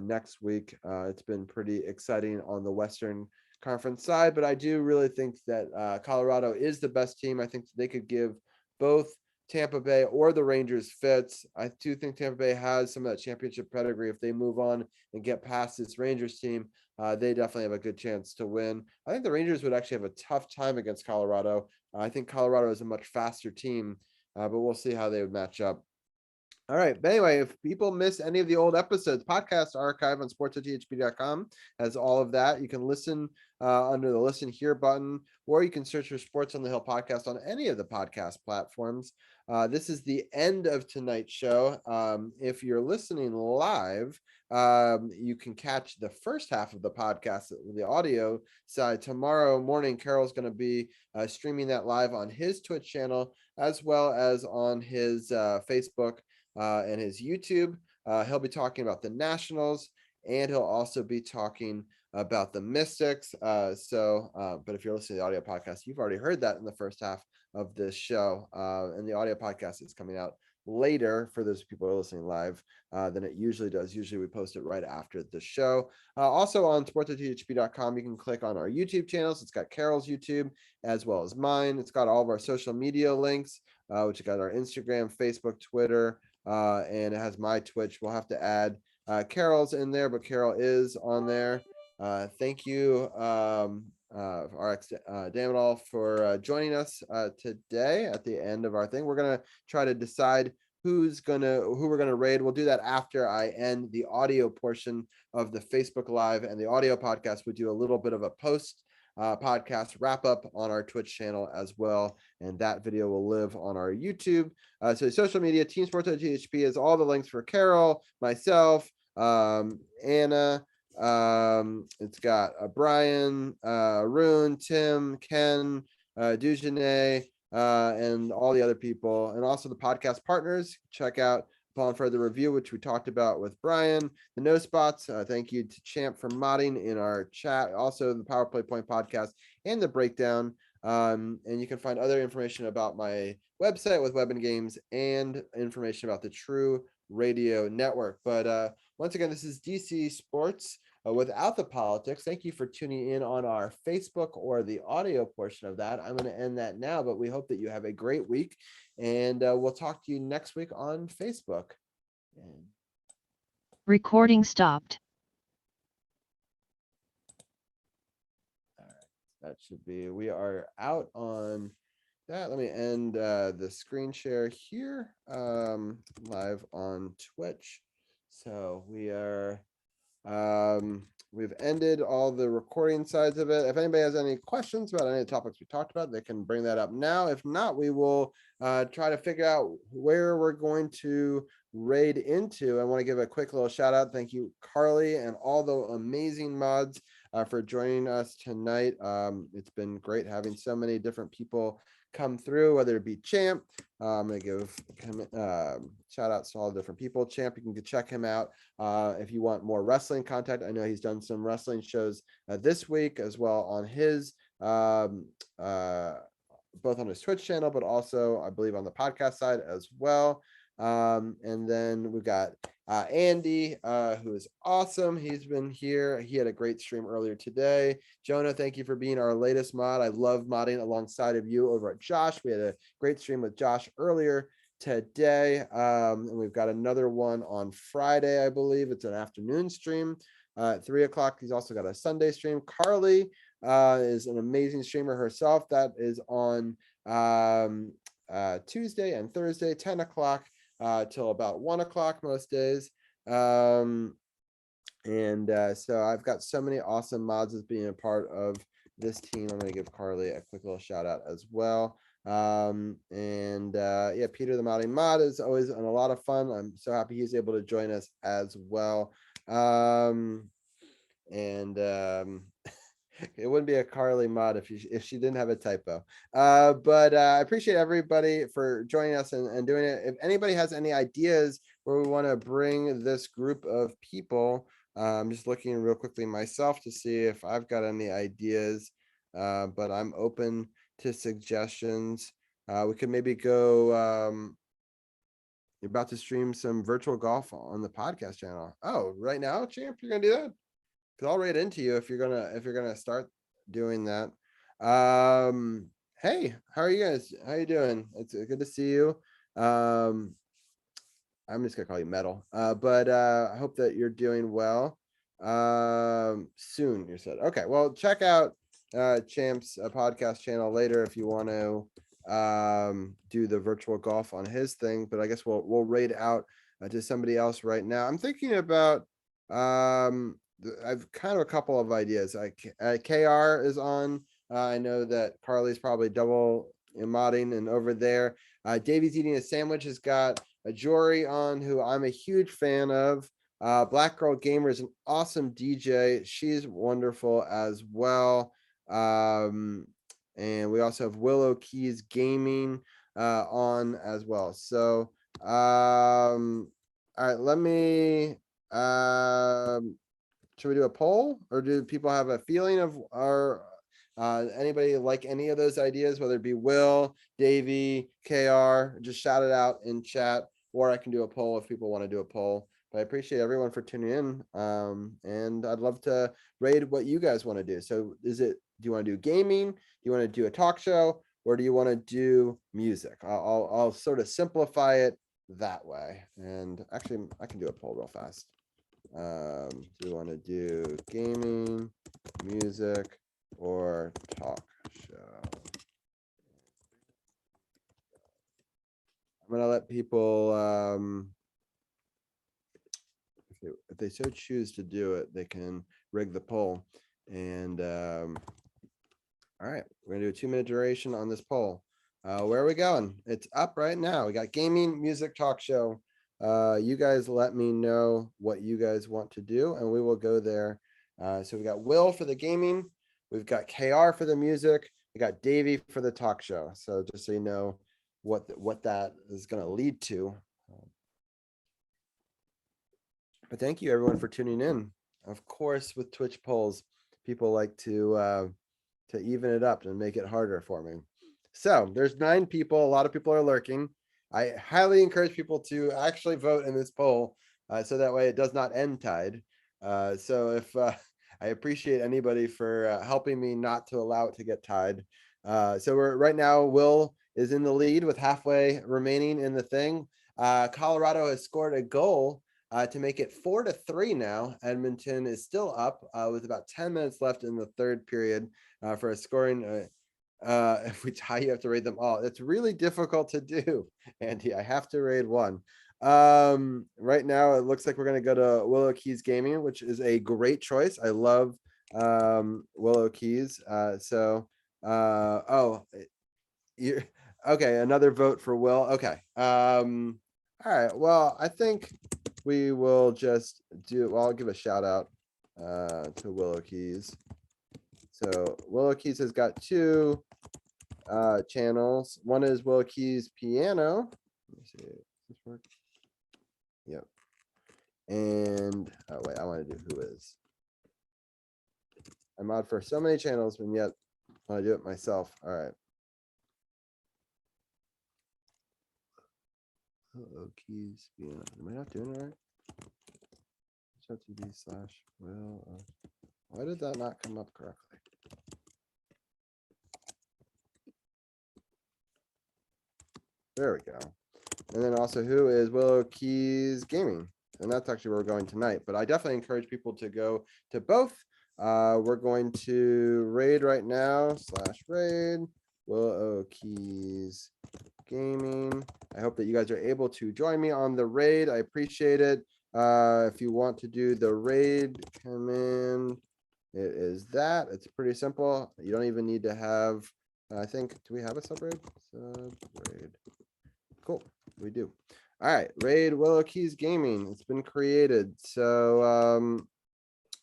next week. It's been pretty exciting on the Western Conference side, but I do really think that Colorado is the best team. I think they could give both Tampa Bay or the Rangers fits. I do think Tampa Bay has some of that championship pedigree. If they move on and get past this Rangers team, they definitely have a good chance to win. I think the Rangers would actually have a tough time against Colorado. I think Colorado is a much faster team. But we'll see how they would match up. All right. But anyway, if people miss any of the old episodes, podcast archive on sportsothp.com has all of that. You can listen under the listen here button, or you can search for Sports on the Hill podcast on any of the podcast platforms. This is the end of tonight's show. If you're listening live, you can catch the first half of the podcast, the audio side. Tomorrow morning, Carol's going to be streaming that live on his Twitch channel, as well as on his Facebook and his YouTube. He'll be talking about the Nationals, and he'll also be talking about the Mystics. But if you're listening to the audio podcast, you've already heard that in the first half of this show. And the audio podcast is coming out later for those people who are listening live than it usually does. Usually we post it right after the show. Also on sportsothp.com, you can click on our YouTube channels. It's got Carol's YouTube as well as mine. It's got all of our social media links, which got our Instagram, Facebook, Twitter, and it has my Twitch. We'll have to add Carol's in there, but Carol is on there. Thank you, RX Damadol, for joining us today at the end of our thing. We're gonna try to decide who we're gonna raid. We'll do that after I end the audio portion of the Facebook Live, and the audio podcast. We do a little bit of a post podcast wrap up on our Twitch channel as well, and that video will live on our YouTube. So social media, Team SportsOTHP is all the links for Carol, myself, Anna. It's got Brian, Arun, Tim, Ken, Dujanay, and all the other people, and also the podcast partners. Check out Upon Further Review, which we talked about with Brian. The No Spots, thank you to Champ for modding in our chat. Also the Power Play Point podcast and the Breakdown. And you can find other information about my website with Web and Games and information about the True Radio Network. But once again, this is DC Sports without the politics. Thank you for tuning in on our Facebook or the audio portion of that. I'm going to end that now, but we hope that you have a great week, and we'll talk to you next week on Facebook. Recording stopped. All right, that should be, we are out on that. Let me end the screen share here, live on Twitch. So we are we've ended all the recording sides of it. If anybody has any questions about any of the topics we talked about, they can bring that up now. If not, we will try to figure out where we're going to raid into. I want to give a quick little shout out. Thank you, Carly, and all the amazing mods for joining us tonight. It's been great having so many different people come through, whether it be Champ. I'm gonna give him shout outs to all the different people. Champ, you can check him out if you want more wrestling content. I know he's done some wrestling shows this week as well on his both on his Twitch channel, but also I believe on the podcast side as well. And then we've got Andy, who is awesome. He's been here. He had a great stream earlier today. Jonah, thank you for being our latest mod. I love modding alongside of you over at Josh. We had a great stream with Josh earlier today. And we've got another one on Friday, I believe. It's an afternoon stream at 3 o'clock. He's also got a Sunday stream. Carly is an amazing streamer herself. That is on Tuesday and Thursday, 10 o'clock. Till about 1 o'clock most days. So I've got so many awesome mods as being a part of this team. I'm going to give Carly a quick little shout out as well. Yeah, Peter the Modding Mod is always a lot of fun. I'm so happy he's able to join us as well. It wouldn't be a Carly mod if she didn't have a typo. But I appreciate everybody for joining us and doing it. If anybody has any ideas where we want to bring this group of people, I'm just looking real quickly myself to see if I've got any ideas, but I'm open to suggestions. We could maybe go, you're about to stream some virtual golf on the podcast channel. Oh, right now, Champ, you're gonna do that? Because I'll raid into you if you're gonna start doing that. Hey, how are you guys? How you doing? It's good to see you. I'm just gonna call you Metal. But I hope that you're doing well. Soon, you said. Okay, well, check out Champ's podcast channel later if you want to do the virtual golf on his thing. But I guess we'll raid out to somebody else right now. I'm thinking about I've kind of a couple of ideas. KR is on. I know that Carly's probably double modding and over there. Davey's eating a sandwich has got a Jory on, who I'm a huge fan of. Black Girl Gamer is an awesome DJ. She's wonderful as well. And we also have Willow Keys Gaming on as well. So all right, let me should we do a poll, or do people have a feeling of our anybody like any of those ideas, whether it be Will, Davey, KR? Just shout it out in chat, or I can do a poll if people want to do a poll. But I appreciate everyone for tuning in, and I'd love to raid what you guys want to do. So do you want to do gaming? Do you want to do a talk show, or do you want to do music? I'll sort of simplify it that way. And actually, I can do a poll real fast. Do you want to do gaming, music, or talk show? I'm gonna let people if they so choose to do it, they can rig the poll. And all right, we're gonna do a 2-minute duration on this poll. Where are we going? It's up right now. We got gaming, music, talk show. You guys let me know what you guys want to do, and we will go there. So we got Will for the gaming, we've got KR for the music, we got Davey for the talk show. So just so you know what that is going to lead to. But thank you everyone for tuning in. Of course, with Twitch polls, people like to even it up and make it harder for me. So there's 9 people. A lot of people are lurking. I highly encourage people to actually vote in this poll, so that way it does not end tied. So if I appreciate anybody for helping me not to allow it to get tied. So we're right now, Will is in the lead with halfway remaining in the thing. Colorado has scored a goal to make it 4-3 now. Edmonton is still up with about 10 minutes left in the third period for a scoring. If we tie, you have to raid them all. It's really difficult to do, Andy. I have to raid one. Right now, it looks like we're going to go to Willow Keys Gaming, which is a great choice. I love Willow Keys. You're okay. Another vote for Will. Okay. All right. Well, I think we will just do. Well, I'll give a shout out to Willow Keys. So Willow Keys has got 2 channels. One is Willow Keys Piano. Let me see. Does this work? Yep. And oh wait, I want to do who is. I mod for so many channels, and yet I want to do it myself. All right. Willow Keys Piano. Am I not doing it right? TV/Will. Why did that not come up correctly? There we go. And then also, who is Willow Keys Gaming? And that's actually where we're going tonight. But I definitely encourage people to go to both. We're going to raid right now, /raid Willow Keys Gaming. I hope that you guys are able to join me on the raid. I appreciate it. If you want to do the raid command, it is that. It's pretty simple. You don't even need to have, I think, do we have a sub-raid? Sub-raid. Cool, we do. All right, raid Willow Keys Gaming. It's been created. So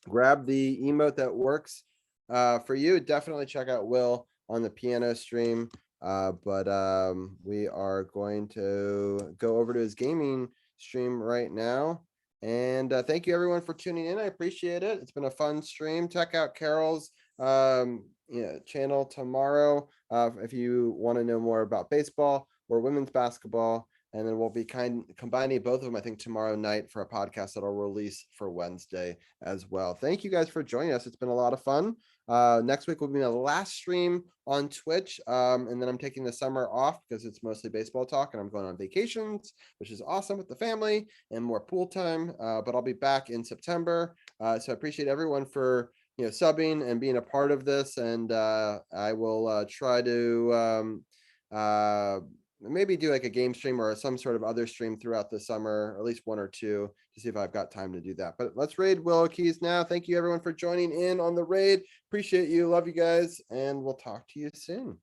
grab the emote that works for you. Definitely check out Will on the piano stream. But we are going to go over to his gaming stream right now. And thank you everyone for tuning in. I appreciate it. It's been a fun stream. Check out Carol's channel tomorrow if you want to know more about baseball or women's basketball. And then we'll be combining both of them, I think, tomorrow night for a podcast that I'll release for Wednesday as well. Thank you guys for joining us. It's been a lot of fun. Next week will be the last stream on Twitch. And then I'm taking the summer off because it's mostly baseball talk and I'm going on vacations, which is awesome with the family and more pool time. But I'll be back in September. So I appreciate everyone for subbing and being a part of this. And I will try to maybe do like a game stream or some sort of other stream throughout the summer, or at least 1 or 2, to see if I've got time to do that. But let's raid Willow Keys now. Thank you everyone for joining in on the raid. Appreciate you. Love you guys. And we'll talk to you soon.